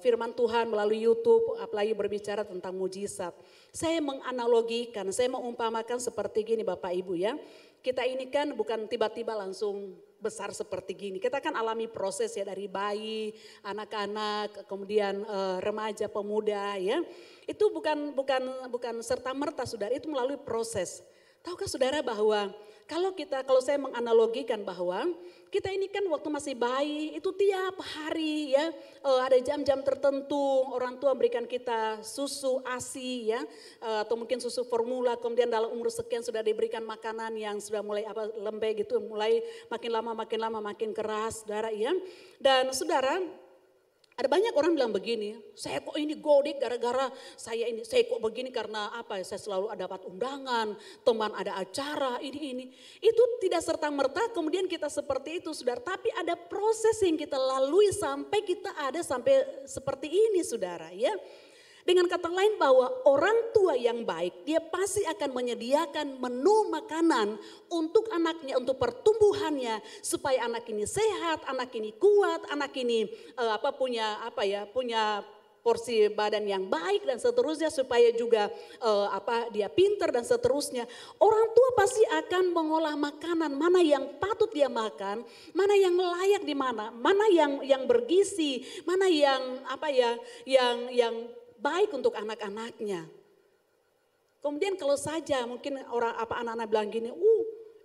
firman Tuhan melalui YouTube, apalagi berbicara tentang mujizat. Saya menganalogikan, saya mengumpamakan seperti gini Bapak Ibu ya. Kita ini kan bukan tiba-tiba langsung besar seperti gini. Kita kan alami proses ya, dari bayi, anak-anak, kemudian remaja, pemuda ya. Itu bukan serta merta saudara, itu melalui proses. Tahukah saudara bahwa kalau saya menganalogikan bahwa kita ini kan waktu masih bayi itu tiap hari ya, ada jam-jam tertentu orang tua berikan kita susu ASI ya, atau mungkin susu formula, kemudian dalam umur sekian sudah diberikan makanan yang sudah mulai lembek gitu, mulai makin lama makin keras saudara ya. Dan saudara, Ada banyak orang bilang begini, saya kok ini godik gara-gara saya kok begini karena apa? Saya selalu dapat undangan, teman ada acara, ini. Itu tidak serta-merta kemudian kita seperti itu, saudara. Tapi ada proses yang kita lalui sampai kita ada sampai seperti ini, saudara, ya. Dengan kata lain bahwa orang tua yang baik, dia pasti akan menyediakan menu makanan untuk anaknya, untuk pertumbuhannya, supaya anak ini sehat, anak ini kuat, anak ini punya porsi badan yang baik dan seterusnya, supaya juga dia pintar dan seterusnya. Orang tua pasti akan mengolah makanan mana yang patut dia makan, mana yang layak di mana yang bergizi, mana yang yang baik untuk anak-anaknya. Kemudian kalau saja mungkin anak-anak bilang gini,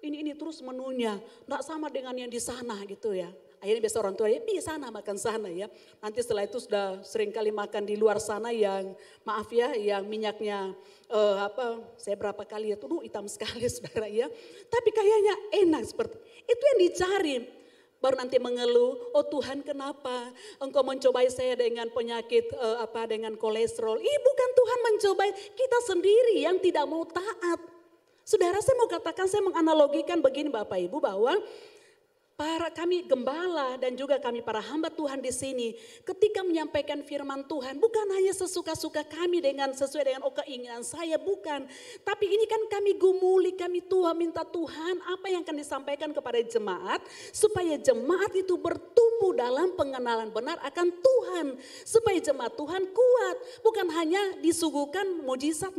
ini terus menunya, enggak sama dengan yang di sana gitu ya. Akhirnya biasa orang tua ya di sana makan sana ya. Nanti setelah itu sudah sering kali makan di luar sana yang maaf ya, yang minyaknya saya berapa kali ya tuh hitam sekali saudara ya. Tapi kayaknya enak seperti itu yang dicari. Baru nanti mengeluh, oh Tuhan kenapa engkau mencobai saya dengan penyakit dengan kolesterol. Bukan Tuhan mencobai, kita sendiri yang tidak mau taat. Saudara, saya mau katakan, saya menganalogikan begini Bapak Ibu, bahwa kami gembala dan juga kami para hamba Tuhan di sini, ketika menyampaikan firman Tuhan, bukan hanya sesuka-suka kami sesuai dengan keinginan saya, bukan. Tapi ini kan kami gumuli, kami minta Tuhan apa yang akan disampaikan kepada jemaat, supaya jemaat itu bertumbuh dalam pengenalan benar akan Tuhan. Supaya jemaat Tuhan kuat, bukan hanya disuguhkan mujizat,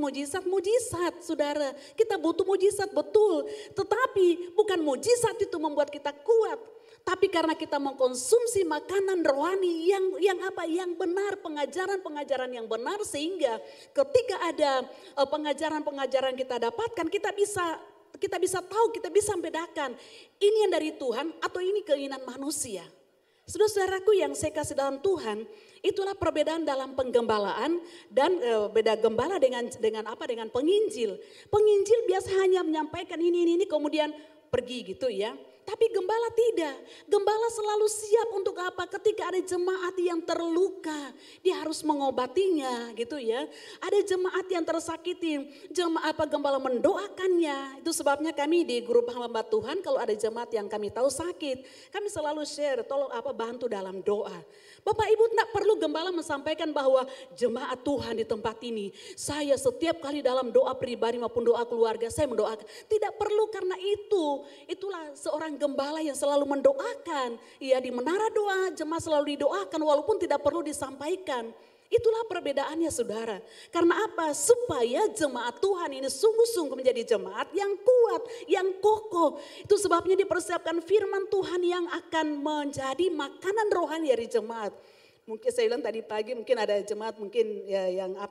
saudara. Kita butuh mujizat betul, tetapi bukan mujizat itu membuat kita kuat. Tapi karena kita mengkonsumsi makanan rohani yang benar, pengajaran-pengajaran yang benar, sehingga ketika ada pengajaran-pengajaran kita dapatkan, kita bisa tahu, kita bisa membedakan ini yang dari Tuhan atau ini keinginan manusia. Saudara-saudaraku yang saya kasih dalam Tuhan, itulah perbedaan dalam penggembalaan dan beda gembala dengan penginjil. Penginjil biasa hanya menyampaikan ini kemudian pergi gitu ya. Tapi gembala tidak. Gembala selalu siap untuk apa? Ketika ada jemaat yang terluka, dia harus mengobatinya gitu ya. Ada jemaat yang tersakiti, gembala mendoakannya. Itu sebabnya kami di grup hamba Tuhan, kalau ada jemaat yang kami tahu sakit, kami selalu share, tolong bantu dalam doa. Bapak Ibu tidak perlu gembala menyampaikan bahwa jemaat Tuhan di tempat ini, saya setiap kali dalam doa pribadi maupun doa keluarga saya mendoakan. Tidak perlu, karena itulah seorang gembala yang selalu mendoakan. Ya, di menara doa jemaat selalu didoakan walaupun tidak perlu disampaikan. Itulah perbedaannya saudara. Karena apa? Supaya jemaat Tuhan ini sungguh-sungguh menjadi jemaat yang kuat, yang kokoh. Itu sebabnya dipersiapkan firman Tuhan yang akan menjadi makanan rohani dari jemaat. Mungkin saya bilang tadi pagi mungkin ada jemaat mungkin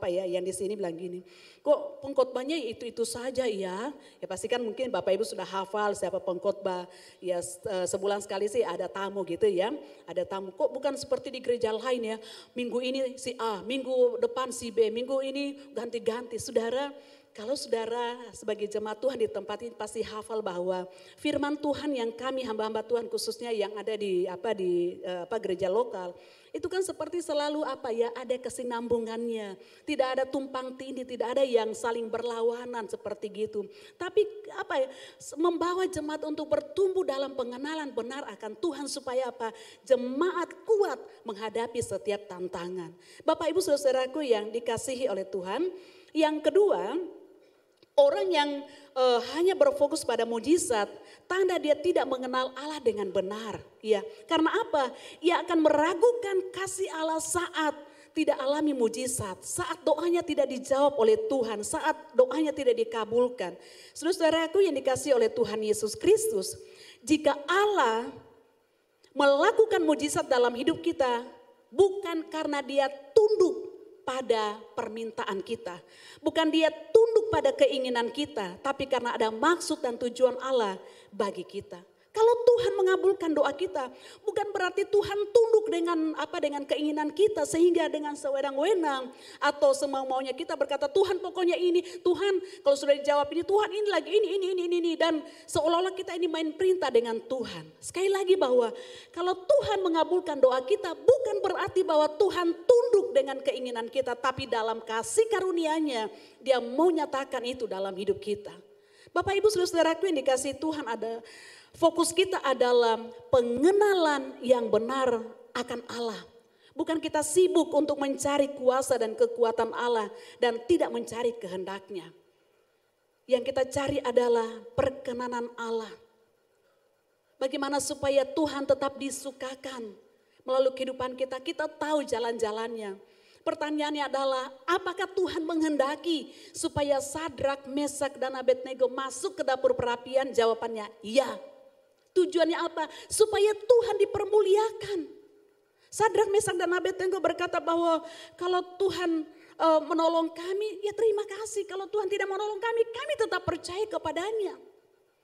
yang di sini bilang gini, kok pengkhotbahnya itu saja ya? Ya pasti kan mungkin Bapak Ibu sudah hafal siapa pengkhotbah. Ya sebulan sekali sih ada tamu gitu ya, ada tamu. Kok bukan seperti di gereja lain ya? Minggu ini si A, minggu depan si B, minggu ini ganti-ganti. Saudara, kalau saudara sebagai jemaat Tuhan di tempat ini pasti hafal bahwa firman Tuhan yang kami hamba-hamba Tuhan khususnya yang ada di gereja lokal, itu kan seperti selalu ada kesinambungannya. Tidak ada tumpang tindih, tidak ada yang saling berlawanan seperti gitu. Tapi membawa jemaat untuk bertumbuh dalam pengenalan benar akan Tuhan supaya jemaat kuat menghadapi setiap tantangan. Bapak Ibu saudaraku yang dikasihi oleh Tuhan. Yang kedua, orang yang hanya berfokus pada mujizat, tanda dia tidak mengenal Allah dengan benar. Ya, karena apa? Ia akan meragukan kasih Allah saat tidak alami mujizat, saat doanya tidak dijawab oleh Tuhan, saat doanya tidak dikabulkan. Saudara-saudaraku yang dikasihi oleh Tuhan Yesus Kristus, jika Allah melakukan mujizat dalam hidup kita, bukan karena dia tunduk pada permintaan kita. Bukan dia tunduk pada keinginan kita, tapi karena ada maksud dan tujuan Allah bagi kita. Kalau Tuhan mengabulkan doa kita, bukan berarti Tuhan tunduk dengan keinginan kita sehingga dengan sewenang-wenang atau semau-maunya kita berkata, Tuhan pokoknya ini, Tuhan kalau sudah dijawab ini, Tuhan ini lagi ini dan seolah-olah kita ini main perintah dengan Tuhan. Sekali lagi bahwa kalau Tuhan mengabulkan doa kita bukan berarti bahwa Tuhan tunduk dengan keinginan kita, tapi dalam kasih karunia-Nya Dia mau nyatakan itu dalam hidup kita. Bapak Ibu Saudara-saudaraku yang dikasihi Tuhan, fokus kita adalah pengenalan yang benar akan Allah. Bukan kita sibuk untuk mencari kuasa dan kekuatan Allah dan tidak mencari kehendak-Nya. Yang kita cari adalah perkenanan Allah. Bagaimana supaya Tuhan tetap disukakan melalui kehidupan kita. Kita tahu jalan-jalannya. Pertanyaannya adalah, apakah Tuhan menghendaki supaya Sadrak, Mesak, dan Abednego masuk ke dapur perapian? Jawabannya, iya. Tujuannya apa? Supaya Tuhan dipermuliakan. Sadrak, Mesak, dan Abednego berkata bahwa kalau Tuhan menolong kami, ya terima kasih. Kalau Tuhan tidak menolong kami, kami tetap percaya kepadanya.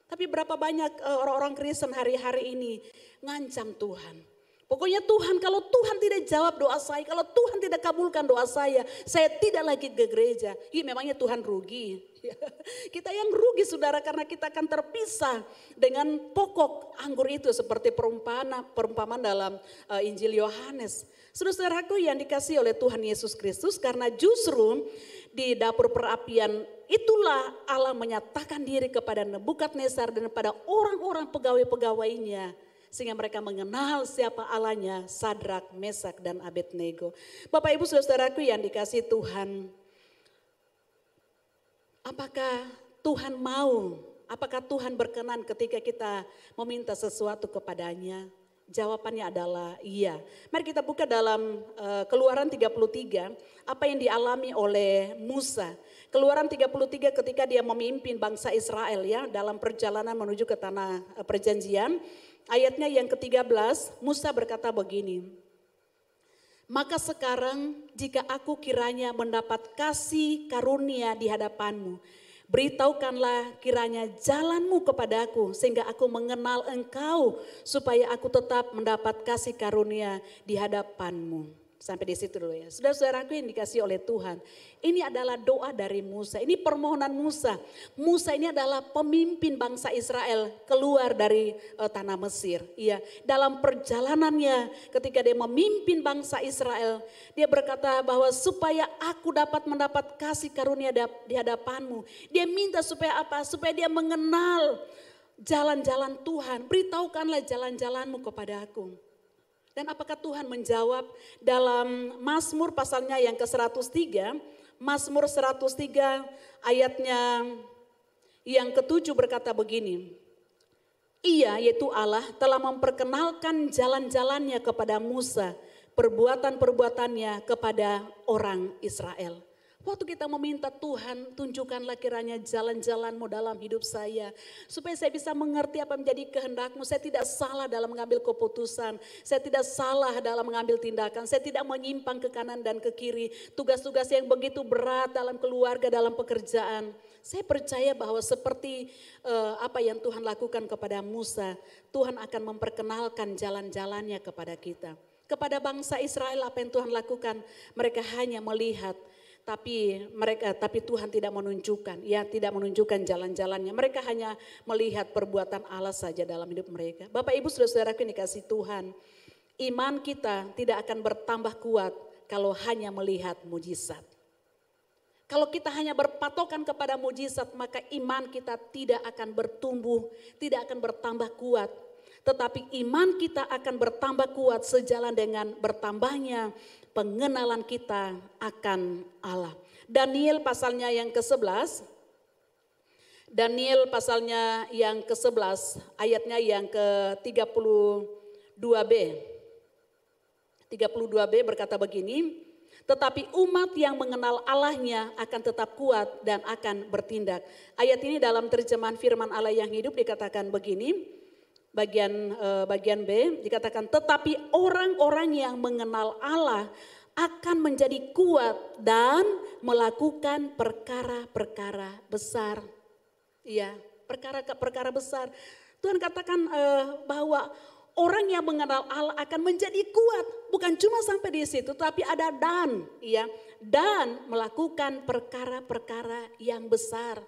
Tapi berapa banyak orang-orang Kristen hari-hari ini ngancam Tuhan. Pokoknya Tuhan, kalau Tuhan tidak jawab doa saya, kalau Tuhan tidak kabulkan doa saya tidak lagi ke gereja. Iya, memangnya Tuhan rugi. Kita yang rugi saudara, karena kita akan terpisah dengan pokok anggur itu seperti perumpamaan dalam Injil Yohanes. Saudara-saudaraku yang dikasihi oleh Tuhan Yesus Kristus, karena justru di dapur perapian itulah Allah menyatakan diri kepada Nebukadnezar dan pada orang-orang pegawai-pegawainya. Sehingga mereka mengenal siapa Allahnya, Sadrak, Mesak, dan Abednego. Bapak Ibu Saudara-saudaraku yang dikasihi Tuhan, apakah Tuhan mau, apakah Tuhan berkenan ketika kita meminta sesuatu kepadanya? Jawabannya adalah iya. Mari kita buka dalam Keluaran 33, apa yang dialami oleh Musa. Keluaran 33 ketika dia memimpin bangsa Israel ya dalam perjalanan menuju ke tanah perjanjian. Ayatnya yang ke-13, Musa berkata begini, maka sekarang jika aku kiranya mendapat kasih karunia di hadapanmu, beritahukanlah kiranya jalanmu kepadaku sehingga aku mengenal engkau supaya aku tetap mendapat kasih karunia di hadapanmu. Sampai di situ dulu ya. Saudara-saudaraku yang dikasihi oleh Tuhan. Ini adalah doa dari Musa. Ini permohonan Musa. Musa ini adalah pemimpin bangsa Israel keluar dari tanah Mesir. Iya, dalam perjalanannya ketika dia memimpin bangsa Israel, dia berkata bahwa supaya aku dapat mendapat kasih karunia di hadapanmu. Dia minta supaya apa? Supaya dia mengenal jalan-jalan Tuhan. Beritahukanlah jalan-jalanmu kepada aku. Dan apakah Tuhan menjawab dalam Mazmur pasalnya yang ke-103, Mazmur 103 ayatnya yang ke-7 berkata begini, Ia yaitu Allah telah memperkenalkan jalan-jalannya kepada Musa, perbuatan-perbuatannya kepada orang Israel. Waktu kita meminta Tuhan, tunjukkanlah kiranya jalan-jalanmu dalam hidup saya. Supaya saya bisa mengerti apa menjadi kehendak-Mu. Saya tidak salah dalam mengambil keputusan. Saya tidak salah dalam mengambil tindakan. Saya tidak menyimpang ke kanan dan ke kiri. Tugas-tugas yang begitu berat dalam keluarga, dalam pekerjaan. Saya percaya bahwa seperti apa yang Tuhan lakukan kepada Musa, Tuhan akan memperkenalkan jalan-jalannya kepada kita. Kepada bangsa Israel apa yang Tuhan lakukan, mereka hanya melihat. Tapi Tuhan tidak menunjukkan, tidak menunjukkan jalan-jalannya. Mereka hanya melihat perbuatan Allah saja dalam hidup mereka. Bapak Ibu saudara-saudaraku yang dikasihi Tuhan, iman kita tidak akan bertambah kuat kalau hanya melihat mujizat. Kalau kita hanya berpatokan kepada mujizat, maka iman kita tidak akan bertumbuh, tidak akan bertambah kuat. Tetapi iman kita akan bertambah kuat sejalan dengan bertambahnya pengenalan kita akan Allah. Daniel pasalnya yang ke-11. Daniel pasalnya yang ke-11 ayatnya yang ke-32b. 32b berkata begini, tetapi umat yang mengenal Allahnya akan tetap kuat dan akan bertindak. Ayat ini dalam terjemahan firman Allah yang hidup dikatakan begini. Bagian B dikatakan tetapi orang-orang yang mengenal Allah akan menjadi kuat dan melakukan perkara-perkara besar. Iya, perkara besar. Tuhan katakan bahwa orang yang mengenal Allah akan menjadi kuat. Bukan cuma sampai di situ, tapi ada dan, ya, dan melakukan perkara-perkara yang besar.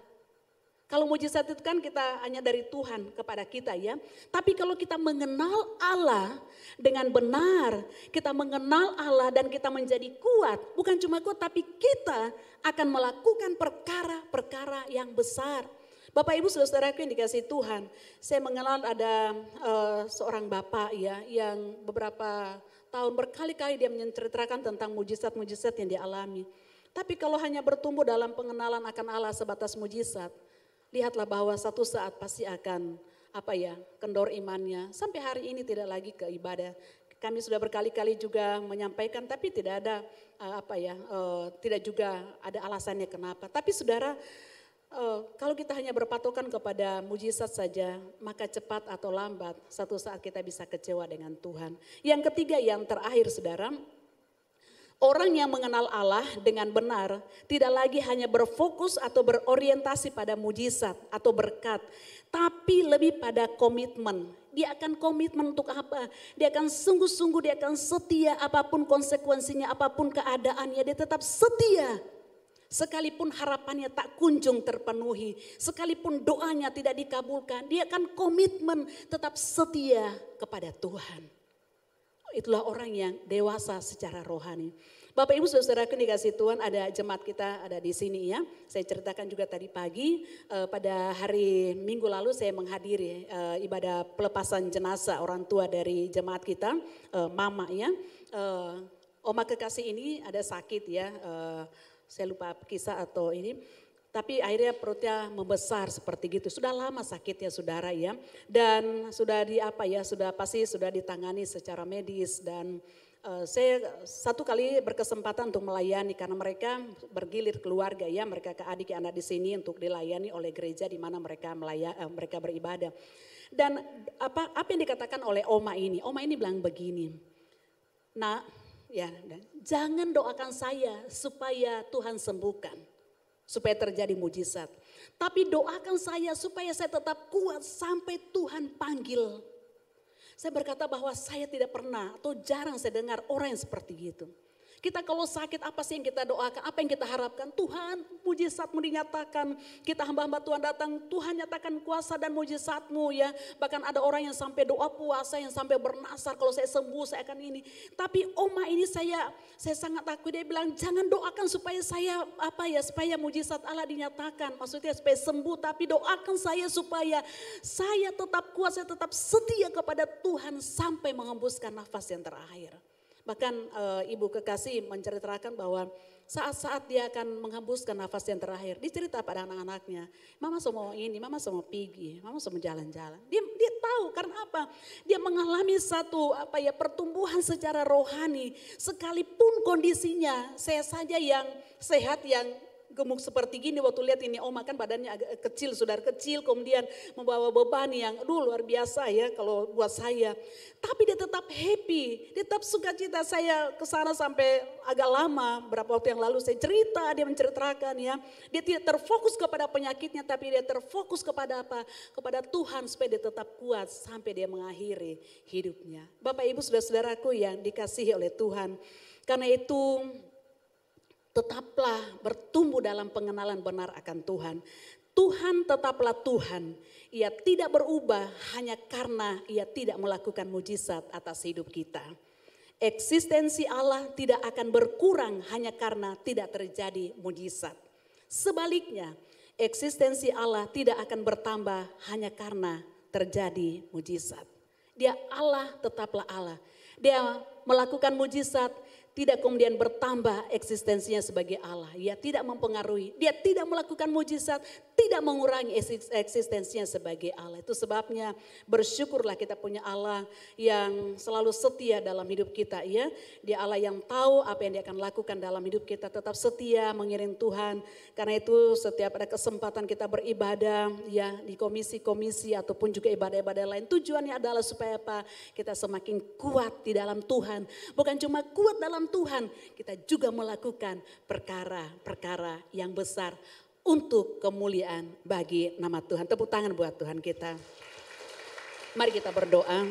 Kalau mujizat itu kan kita hanya dari Tuhan kepada kita, ya. Tapi kalau kita mengenal Allah dengan benar, kita mengenal Allah dan kita menjadi kuat. Bukan cuma kuat, tapi kita akan melakukan perkara-perkara yang besar. Bapak Ibu saudara-saudaraku yang dikasihi Tuhan, saya mengenal ada seorang bapak, ya, yang beberapa tahun berkali-kali dia menceritakan tentang mujizat-mujizat yang dialami. Tapi kalau hanya bertumbuh dalam pengenalan akan Allah sebatas mujizat, lihatlah bahwa satu saat pasti akan kendor imannya. Sampai hari ini tidak lagi ke ibadah. Kami sudah berkali-kali juga menyampaikan, tapi tidak ada tidak juga ada alasannya kenapa. Tapi saudara, kalau kita hanya berpatokan kepada mujizat saja, maka cepat atau lambat satu saat kita bisa kecewa dengan Tuhan. Yang ketiga, yang terakhir saudara, orang yang mengenal Allah dengan benar tidak lagi hanya berfokus atau berorientasi pada mujizat atau berkat, tapi lebih pada komitmen. Dia akan komitmen untuk apa? Dia akan sungguh-sungguh, dia akan setia apapun konsekuensinya, apapun keadaannya, dia tetap setia. Sekalipun harapannya tak kunjung terpenuhi, sekalipun doanya tidak dikabulkan, dia akan komitmen tetap setia kepada Tuhan. Itulah orang yang dewasa secara rohani. Bapak Ibu saudara-saudaraku dikasih Tuhan, ada jemaat kita ada di sini, ya. Saya ceritakan juga tadi pagi, pada hari Minggu lalu saya menghadiri ibadah pelepasan jenazah orang tua dari jemaat kita, mama, ya. Oma kekasih ini ada sakit, ya. Saya lupa kisah atau ini. Tapi akhirnya perutnya membesar seperti gitu. Sudah lama sakitnya saudara, ya. Dan sudah sudah ditangani secara medis. Dan saya satu kali berkesempatan untuk melayani karena mereka bergilir keluarga, ya. Mereka ke adik anak di sini untuk dilayani oleh gereja di mana mereka beribadah. Dan apa yang dikatakan oleh Oma ini bilang begini. Nah, ya, jangan doakan saya supaya Tuhan sembuhkan, supaya terjadi mujizat. Tapi doakan saya supaya saya tetap kuat sampai Tuhan panggil. Saya berkata bahwa saya tidak pernah atau jarang saya dengar orang yang seperti itu. Kita kalau sakit apa sih yang kita doakan, apa yang kita harapkan? Tuhan, mujizat-Mu dinyatakan. Kita hamba-hamba Tuhan datang, Tuhan nyatakan kuasa dan mujizat-Mu, ya. Bahkan ada orang yang sampai doa puasa, yang sampai bernasar, kalau saya sembuh saya akan ini. Tapi Oma ini saya sangat takut, dia bilang jangan doakan supaya supaya mujizat Allah dinyatakan. Maksudnya supaya sembuh, tapi doakan saya supaya saya tetap kuat, saya tetap setia kepada Tuhan sampai menghembuskan nafas yang terakhir. Bahkan ibu kekasih menceritakan bahwa saat-saat dia akan menghembuskan nafas yang terakhir, dia cerita pada anak-anaknya, mama semua ini, mama semua pergi, mama semua jalan-jalan. Dia tahu karena apa? Dia mengalami satu pertumbuhan secara rohani, sekalipun kondisinya saya saja yang sehat, yang gemuk seperti gini, waktu lihat ini Oma kan badannya agak kecil, saudara kecil, kemudian membawa beban yang luar biasa, ya, kalau buat saya. Tapi dia tetap happy, dia tetap sukacita. Saya ke sana sampai agak lama, berapa waktu yang lalu saya cerita, dia menceritakan, ya. Dia tidak terfokus kepada penyakitnya, tapi dia terfokus kepada apa? Kepada Tuhan supaya dia tetap kuat sampai dia mengakhiri hidupnya. Bapak Ibu saudara-saudaraku yang dikasihi oleh Tuhan, karena itu tetaplah bertumbuh dalam pengenalan benar akan Tuhan. Tuhan tetaplah Tuhan. Ia tidak berubah hanya karena ia tidak melakukan mujizat atas hidup kita. Eksistensi Allah tidak akan berkurang hanya karena tidak terjadi mujizat. Sebaliknya, eksistensi Allah tidak akan bertambah hanya karena terjadi mujizat. Dia Allah, tetaplah Allah. Dia melakukan mujizat, tidak kemudian bertambah eksistensinya sebagai Allah. Ia tidak mempengaruhi, dia tidak melakukan mujizat, tidak mengurangi eksistensinya sebagai Allah. Itu sebabnya bersyukurlah kita punya Allah yang selalu setia dalam hidup kita, ya. Dia Allah yang tahu apa yang dia akan lakukan dalam hidup kita, tetap setia mengiring Tuhan. Karena itu setiap ada kesempatan kita beribadah, ya, di komisi-komisi ataupun juga ibadah-ibadah lain, tujuannya adalah supaya apa? Kita semakin kuat di dalam Tuhan. Bukan cuma kuat dalam Tuhan, kita juga melakukan perkara-perkara yang besar untuk kemuliaan bagi nama Tuhan. Tepuk tangan buat Tuhan kita. Mari kita berdoa.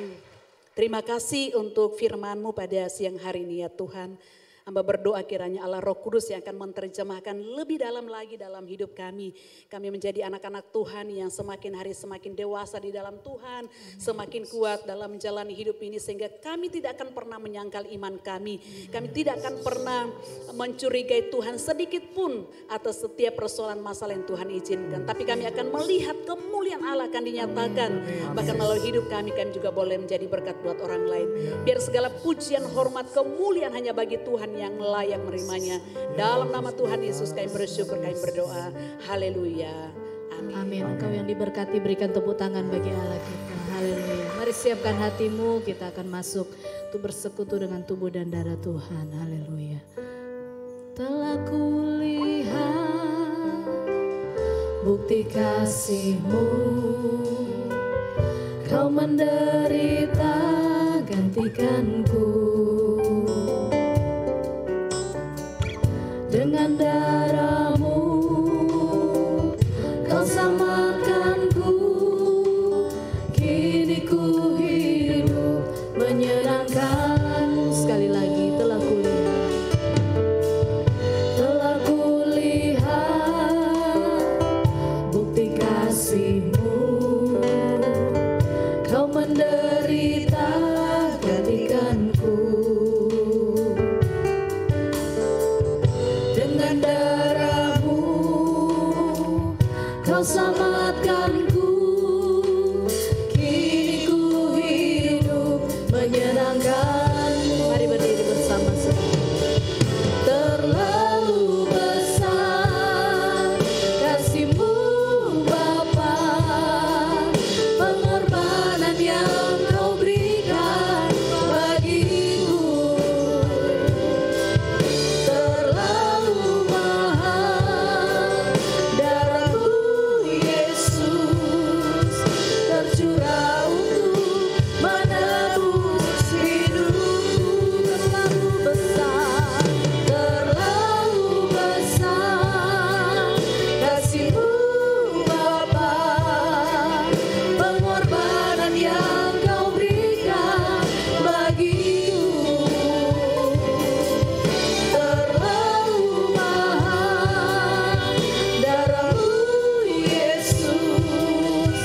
Terima kasih untuk firman-Mu pada siang hari ini ya Tuhan. Hamba berdoa kiranya Allah Roh Kudus yang akan menerjemahkan lebih dalam lagi dalam hidup kami. Kami menjadi anak-anak Tuhan yang semakin hari semakin dewasa di dalam Tuhan. Semakin kuat dalam menjalani hidup ini sehingga kami tidak akan pernah menyangkal iman kami. Kami tidak akan pernah mencurigai Tuhan sedikit pun atas setiap persoalan masalah yang Tuhan izinkan. Tapi kami akan melihat kemuliaan Allah akan dinyatakan. Bahkan melalui hidup kami juga boleh menjadi berkat buat orang lain. Biar segala pujian, hormat, kemuliaan hanya bagi Tuhan yang layak menerimanya. Dalam nama Tuhan Yesus kami bersyukur, kami berdoa. Haleluya. Amin. Amin. Engkau yang diberkati, berikan tepuk tangan bagi Allah kita. Haleluya. Mari siapkan hatimu, kita akan masuk untuk bersekutu dengan tubuh dan darah Tuhan. Haleluya. Telah kulihat bukti kasih-Mu, Kau menderita gantikanku. Dengan darah-Mu Kau samakanku, kini ku hidup menyenangkan. Sekali lagi, telah kulihat bukti kasih-Mu, Kau menderita gantikanku. Dengan darah-Mu Kau selamatkanku, kini ku hidup menyenangkan-Mu. Mari berdiri bersama-sama. Terlalu besar kasih-Mu Bapa, pengorbanan yang Kau berikan bagiku. Terlalu mahal darah-Mu Yesus, tercurah untuk menebus hidupku. Terlalu besar kasih-Mu Bapa, pengorbanan yang Kau berikan bagiku. Terlalu mahal darah-Mu Yesus,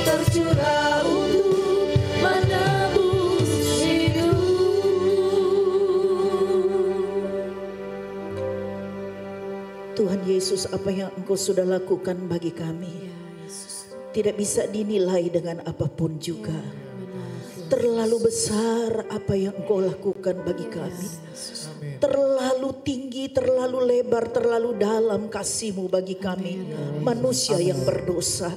tercurah untuk menebus hidupku. Tuhan Yesus, apa yang Engkau sudah lakukan bagi kami tidak bisa dinilai dengan apapun juga. Terlalu besar apa yang Engkau lakukan bagi kami. Terlalu tinggi, terlalu lebar, terlalu dalam kasih-Mu bagi kami, manusia yang berdosa.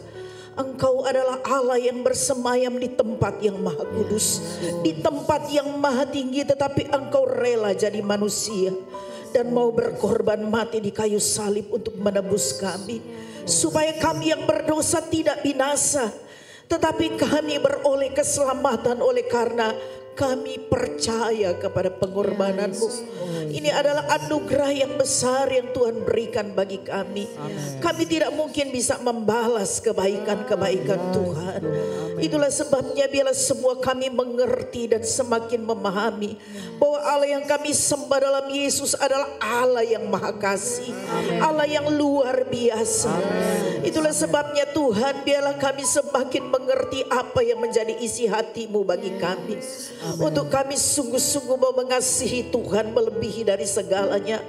Engkau adalah Allah yang bersemayam di tempat yang maha kudus, di tempat yang maha tinggi, tetapi Engkau rela jadi manusia dan mau berkorban mati di kayu salib untuk menebus kami, supaya kami yang berdosa tidak binasa, tetapi kami beroleh keselamatan oleh karena kami percaya kepada pengorbanan-Mu. Ini adalah anugerah yang besar yang Tuhan berikan bagi kami. Kami tidak mungkin bisa membalas kebaikan-kebaikan Tuhan. Itulah sebabnya biarlah semua kami mengerti dan semakin memahami bahwa Allah yang kami sembah dalam Yesus adalah Allah yang maha kasih, Allah yang luar biasa. Itulah sebabnya Tuhan, biarlah kami semakin mengerti apa yang menjadi isi hati-Mu bagi kami. Untuk kami sungguh-sungguh mau mengasihi Tuhan melebihi dari segalanya.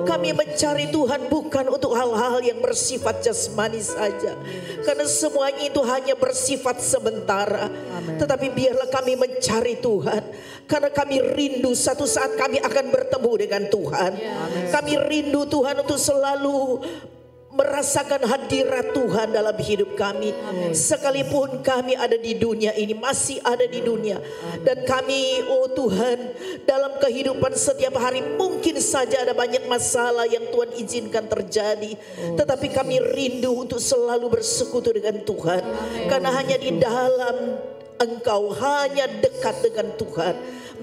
Kami mencari Tuhan bukan untuk hal-hal yang bersifat jasmani saja, karena semuanya itu hanya bersifat sementara. Tetapi biarlah kami mencari Tuhan, karena kami rindu satu saat kami akan bertemu dengan Tuhan. Kami rindu Tuhan untuk selalu merasakan hadirat Tuhan dalam hidup kami. Sekalipun kami ada di dunia ini, masih ada di dunia. Dan kami, oh Tuhan, dalam kehidupan setiap hari mungkin saja ada banyak masalah yang Tuhan izinkan terjadi. Tetapi kami rindu untuk selalu bersekutu dengan Tuhan. Karena hanya di dalam Engkau hanya dekat dengan Tuhan,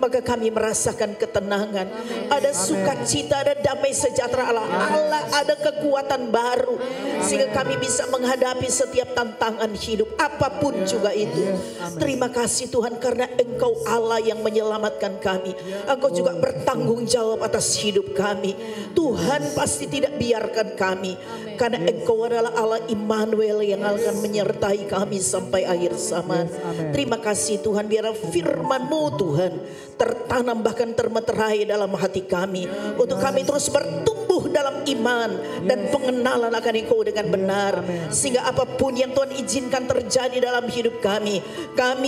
maka kami merasakan ketenangan. Ada sukacita, ada damai sejahtera Allah. Allah ada kekuatan baru sehingga kami bisa menghadapi setiap tantangan hidup apapun juga itu. Terima kasih Tuhan karena Engkau Allah yang menyelamatkan kami. Engkau juga bertanggung jawab atas hidup kami. Tuhan pasti tidak biarkan kami karena Engkau adalah Allah Immanuel yang akan menyertai kami sampai akhir zaman. Terima kasih Tuhan, biar firman-Mu Tuhan tertanam bahkan termeterai dalam hati kami untuk kami terus bertumbuh dalam iman dan pengenalan akan Engkau dengan benar, sehingga apapun yang Tuhan izinkan terjadi dalam hidup kami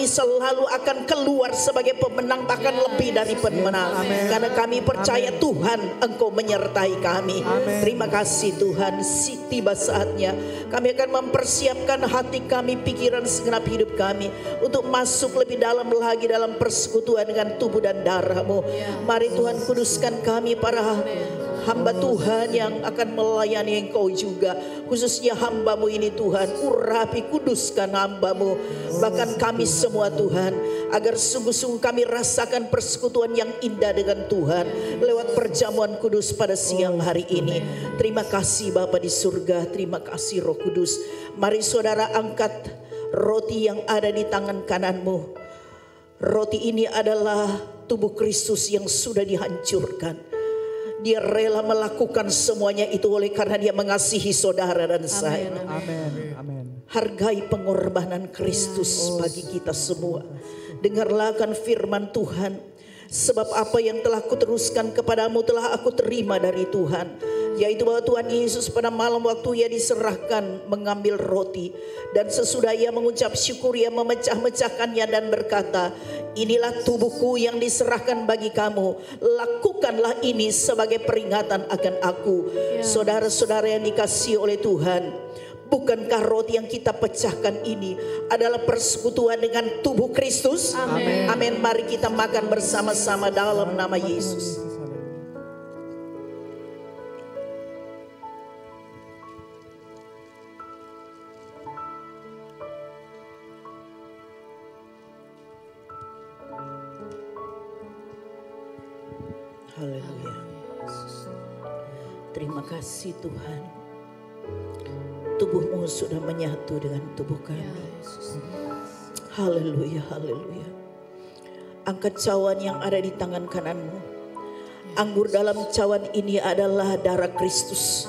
selalu akan keluar sebagai pemenang, bahkan lebih dari pemenang, karena kami percaya Tuhan Engkau menyertai kami. Terima kasih Tuhan, tiba saatnya kami akan mempersiapkan hati kami, pikiran, segenap hidup kami untuk masuk lebih dalam lagi dalam persekutuan dengan tubuh dan darah-Mu. Mari Tuhan kuduskan kami para hamba Tuhan yang akan melayani Engkau juga, khususnya hamba-Mu ini Tuhan. Urapi, kuduskan hamba-Mu, bahkan kami semua Tuhan, agar sungguh-sungguh kami rasakan persekutuan yang indah dengan Tuhan lewat perjamuan kudus pada siang hari ini. Terima kasih Bapa di surga, terima kasih Roh Kudus. Mari saudara angkat roti yang ada di tangan kananmu. Roti ini adalah tubuh Kristus yang sudah dihancurkan. Dia rela melakukan semuanya itu oleh karena Dia mengasihi saudara dan saya. Hargai pengorbanan Kristus bagi kita semua. Dengarlah akan firman Tuhan. Sebab apa yang telah kuteruskan kepadamu telah aku terima dari Tuhan, yaitu bahwa Tuhan Yesus pada malam waktu Ia diserahkan mengambil roti, dan sesudah Ia mengucap syukur Ia memecah-mecahkannya dan berkata, inilah tubuhku yang diserahkan bagi kamu, lakukanlah ini sebagai peringatan akan aku. Saudara-saudara yang dikasihi oleh Tuhan, bukankah roti yang kita pecahkan ini adalah persekutuan dengan tubuh Kristus? Amin. Amin. Mari kita makan bersama-sama dalam nama Yesus. Haleluya. Terima kasih Tuhan. Tubuh-Mu sudah menyatu dengan tubuh kami. Haleluya, haleluya. Angkat cawan yang ada di tangan kananmu. Anggur dalam cawan ini adalah darah Kristus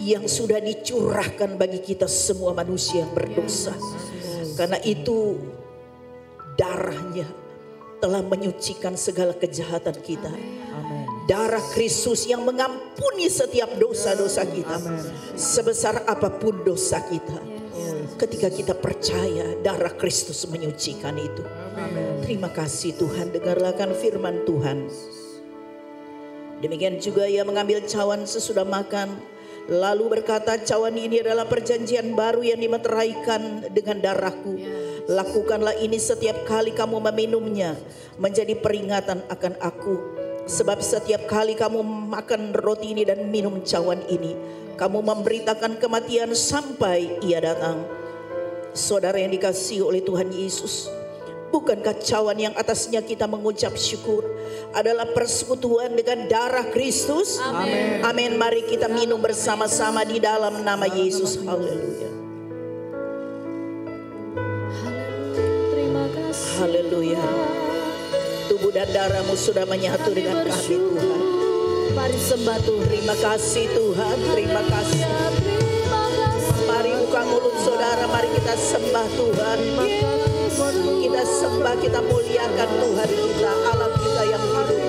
yang sudah dicurahkan bagi kita semua manusia yang berdosa. Karena itu darahnya telah menyucikan segala kejahatan kita. Darah Kristus yang mengampuni setiap dosa-dosa kita. Sebesar apapun dosa kita, ketika kita percaya darah Kristus menyucikan itu. Terima kasih Tuhan, dengarlah kan firman Tuhan. Demikian juga Ia mengambil cawan sesudah makan, lalu berkata, cawan ini adalah perjanjian baru yang dimeteraikan dengan darahku. Lakukanlah ini setiap kali kamu meminumnya, menjadi peringatan akan aku. Sebab setiap kali kamu makan roti ini dan minum cawan ini, kamu memberitakan kematian sampai Ia datang. Saudara yang dikasihi oleh Tuhan Yesus, bukankah cawan yang atasnya kita mengucap syukur adalah persekutuan dengan darah Kristus? Amin. Amin. Mari kita minum bersama-sama di dalam nama Yesus. Haleluya. Terima kasih. Haleluya. Tubuh dan darah-Mu sudah menyatu dengan kami Tuhan. Mari sembah Tuhan. Terima kasih Tuhan, terima kasih. Mari buka mulut saudara, mari kita sembah Tuhan. Kita sembah, kita muliakan Tuhan kita, Allah kita yang hidup.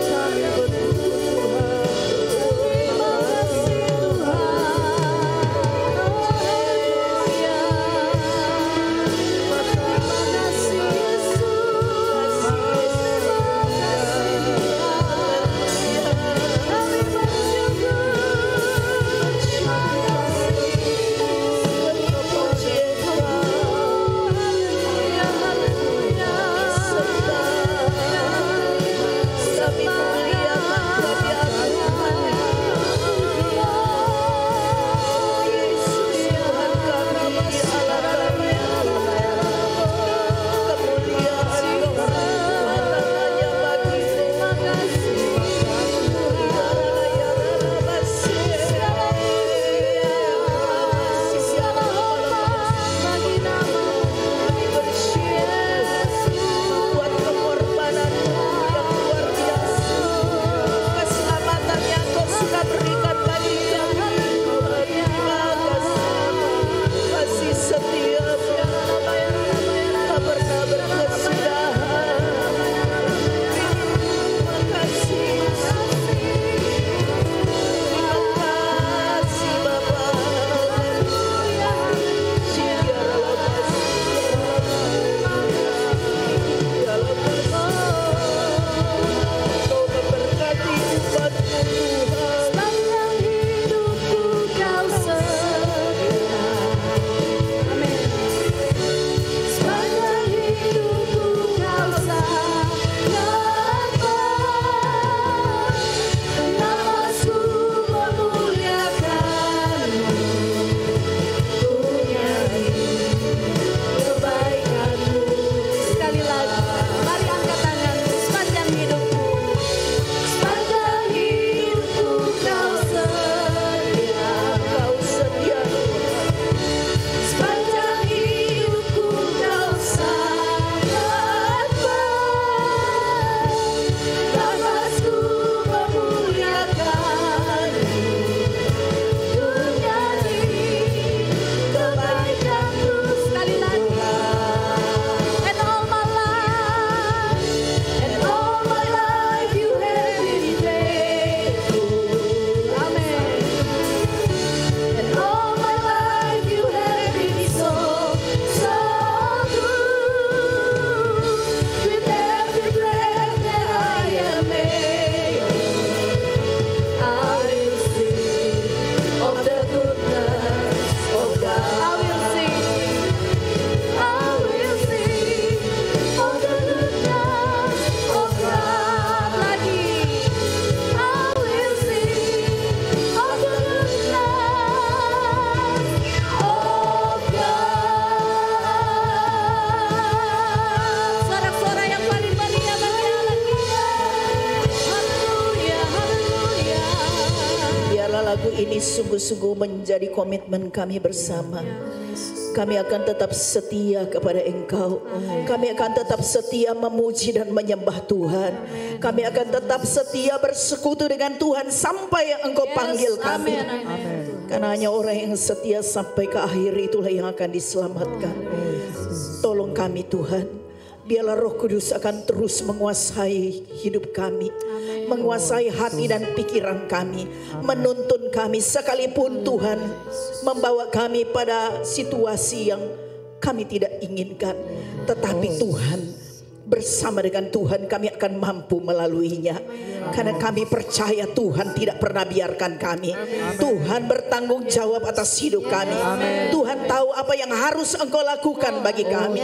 sungguh-sungguh menjadi komitmen kami bersama. Kami akan tetap setia kepada Engkau. Kami akan tetap setia memuji dan menyembah Tuhan. Kami akan tetap setia bersekutu dengan Tuhan sampai Engkau panggil kami. Karena hanya orang yang setia sampai ke akhir itulah yang akan diselamatkan. Tolong kami Tuhan. Biarlah Roh Kudus akan terus menguasai hidup kami, menguasai hati dan pikiran kami, menuntun kami sekalipun Tuhan membawa kami pada situasi yang kami tidak inginkan. Tetapi Tuhan, bersama dengan Tuhan kami akan mampu melaluinya. Karena kami percaya Tuhan tidak pernah biarkan kami. Tuhan bertanggung jawab atas hidup kami. Tuhan tahu apa yang harus Engkau lakukan bagi kami.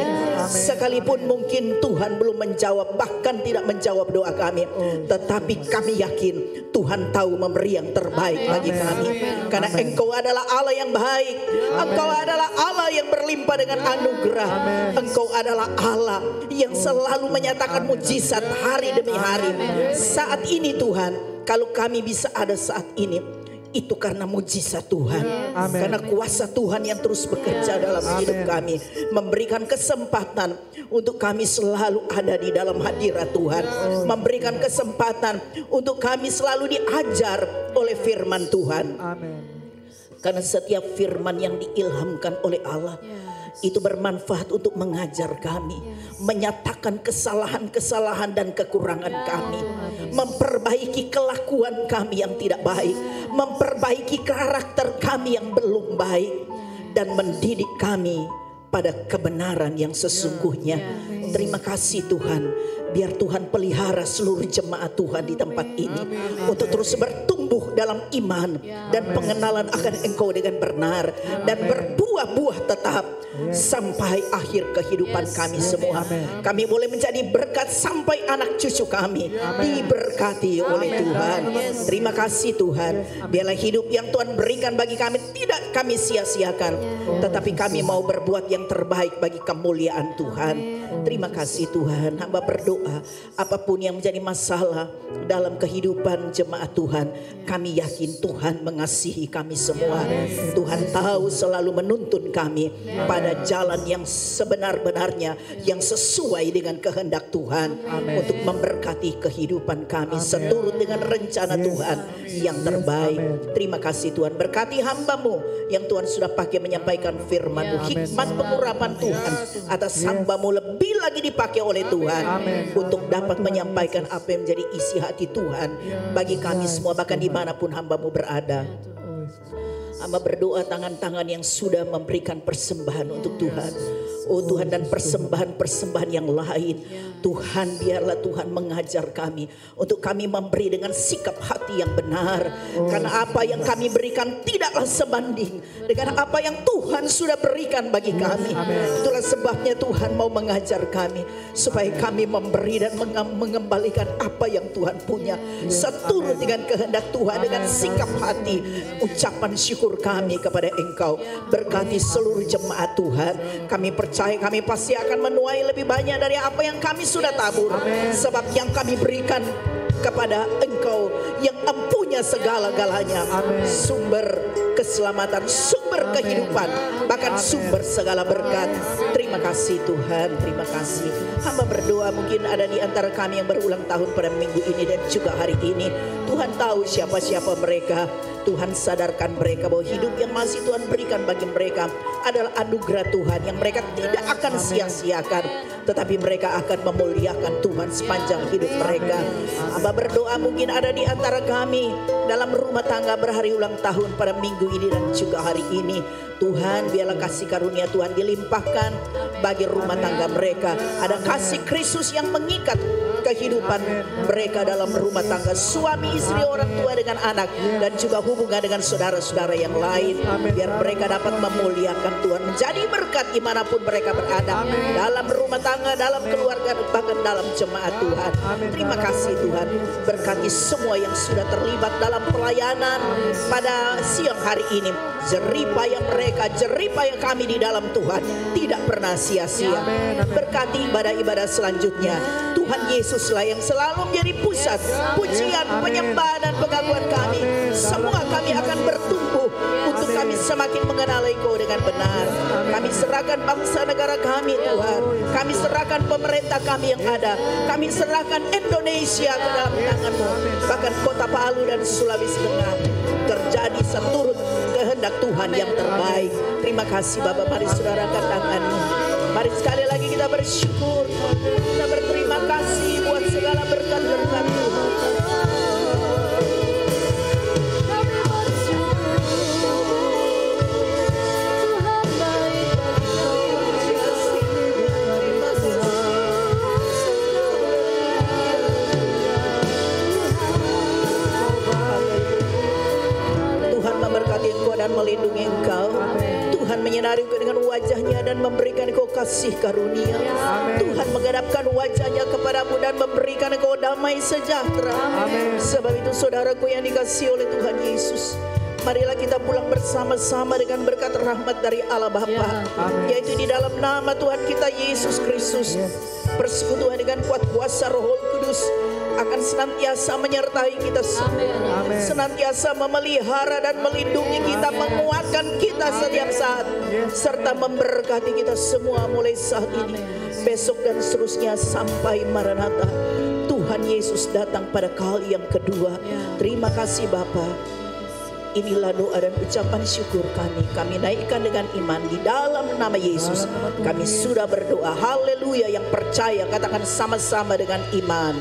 Sekalipun mungkin Tuhan belum menjawab, bahkan tidak menjawab doa kami, tetapi kami yakin Tuhan tahu memberi yang terbaik bagi kami. Karena Engkau adalah Allah yang baik. Engkau adalah Allah yang berlimpah dengan anugerah. Engkau adalah Allah yang selalu menyatakan mujizat hari demi hari. Saat ini Tuhan, kalau kami bisa ada saat ini, itu karena mujizat Tuhan. Karena kuasa Tuhan yang terus bekerja dalam hidup kami, memberikan kesempatan untuk kami selalu ada di dalam hadirat Tuhan, memberikan kesempatan untuk kami selalu diajar oleh firman Tuhan. Karena setiap firman yang diilhamkan oleh Allah itu bermanfaat untuk mengajar kami, menyatakan kesalahan-kesalahan dan kekurangan kami, memperbaiki kelakuan kami yang tidak baik, memperbaiki karakter kami yang belum baik, dan mendidik kami pada kebenaran yang sesungguhnya. Terima kasih Tuhan. Biar Tuhan pelihara seluruh jemaat Tuhan di tempat ini untuk terus bertumbuh dalam iman dan pengenalan akan Engkau dengan benar, dan berbuah-buah tetap sampai akhir kehidupan kami semua. Kami boleh menjadi berkat sampai anak cucu kami diberkati oleh Tuhan. Terima kasih Tuhan. Biarlah hidup yang Tuhan berikan bagi kami tidak kami sia-siakan, tetapi kami mau berbuat yang terbaik bagi kemuliaan Tuhan. Terima kasih Tuhan. Hamba berdoa apapun yang menjadi masalah dalam kehidupan jemaat Tuhan, kami yakin Tuhan mengasihi kami semua. Tuhan tahu selalu menuntun kami pada jalan yang sebenar-benarnya, yang sesuai dengan kehendak Tuhan, untuk memberkati kehidupan kami seturut dengan rencana Tuhan yang terbaik. Terima kasih Tuhan. Berkati hamba-Mu yang Tuhan sudah pakai menyampaikan firman-Mu. Hikmat pengurapan Tuhan atas hamba-Mu lebih lagi dipakai oleh Tuhan untuk dapat menyampaikan apa yang menjadi isi hati Tuhan bagi kami semua, bahkan dimanapun hamba-Mu berada. Hamba berdoa tangan-tangan yang sudah memberikan persembahan untuk Tuhan, oh Tuhan, dan persembahan-persembahan yang lain, Tuhan biarlah Tuhan mengajar kami untuk kami memberi dengan sikap hati yang benar. Karena apa yang kami berikan tidaklah sebanding dengan apa yang Tuhan sudah berikan bagi kami. Itulah sebabnya Tuhan mau mengajar kami supaya kami memberi dan mengembalikan apa yang Tuhan punya seturut dengan kehendak Tuhan, dengan sikap hati ucapan syukur kami kepada Engkau. Berkati seluruh jemaat Tuhan. Kami percaya kami pasti akan menuai lebih banyak dari apa yang kami sudah tabur. Sebab yang kami berikan kepada Engkau yang empunya segala-galanya, sumber keselamatan, sumber kehidupan, bahkan sumber segala berkat. Terima kasih Tuhan, terima kasih. Hamba berdoa mungkin ada di antara kami yang berulang tahun pada minggu ini dan juga hari ini. Tuhan tahu siapa-siapa mereka. Tuhan sadarkan mereka bahwa hidup yang masih Tuhan berikan bagi mereka adalah anugerah Tuhan yang mereka tidak akan sia-siakan, tetapi mereka akan memuliakan Tuhan sepanjang hidup mereka. Hamba berdoa mungkin ada di antara kami dalam rumah tangga berhari ulang tahun pada minggu ini dan juga hari ini. Tuhan biarlah kasih karunia Tuhan dilimpahkan bagi rumah tangga mereka. Ada kasih Kristus yang mengikat kehidupan mereka dalam rumah tangga, suami istri, orang tua dengan anak, dan juga hubungan dengan saudara-saudara yang lain. Biar mereka dapat memuliakan Tuhan, menjadi berkat dimanapun mereka berada, dalam rumah tangga tangga, dalam keluarga, bahkan dalam jemaat Tuhan. Terima kasih Tuhan, berkati semua yang sudah terlibat dalam pelayanan pada siang hari ini. Jeripaya mereka, jeripaya kami di dalam Tuhan tidak pernah sia-sia. Berkati ibadah-ibadah selanjutnya. Tuhan Yesuslah yang selalu menjadi pusat pujian, penyembahan dan pengakuan kami. Semua kami akan bertumbuh untuk kami semakin mengenal Engkau dengan benar. Kami serahkan bangsa negara kami Tuhan. Kami serahkan pemerintah kami yang ada. Kami serahkan Indonesia ke dalam tangan-Mu. Bahkan kota Palu dan Sulawesi Tengah terjadi seturut kehendak Tuhan yang terbaik. Terima kasih Bapak. Mari saudara angkat tanganmu. Mari sekali lagi kita bersyukur. Kita berterima kasih buat segala berkat-berkat Tuhan. Dan melindungi engkau. Tuhan menyinari engkau dengan wajahnya dan memberikan engkau kasih karunia. Tuhan menghadapkan wajahnya kepadamu dan memberikan engkau damai sejahtera. Sebab itu saudaraku yang dikasihi oleh Tuhan Yesus, marilah kita pulang bersama-sama dengan berkat rahmat dari Allah Bapa, yaitu di dalam nama Tuhan kita Yesus Kristus. Persekutuan dengan kuat kuasa Roh Kudus akan senantiasa menyertai kita semua, senantiasa memelihara dan melindungi kita, menguatkan kita setiap saat, serta memberkati kita semua mulai saat ini, besok dan seterusnya sampai Maranatha. Tuhan Yesus datang pada kali yang kedua. Terima kasih Bapa. Inilah doa dan ucapan syukur kami. Kami naikkan dengan iman di dalam nama Yesus. Kami sudah berdoa. Haleluya. Yang percaya katakan sama-sama dengan iman.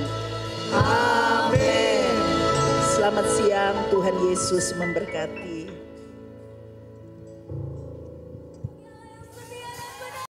Amin. Selamat siang, Tuhan Yesus memberkati.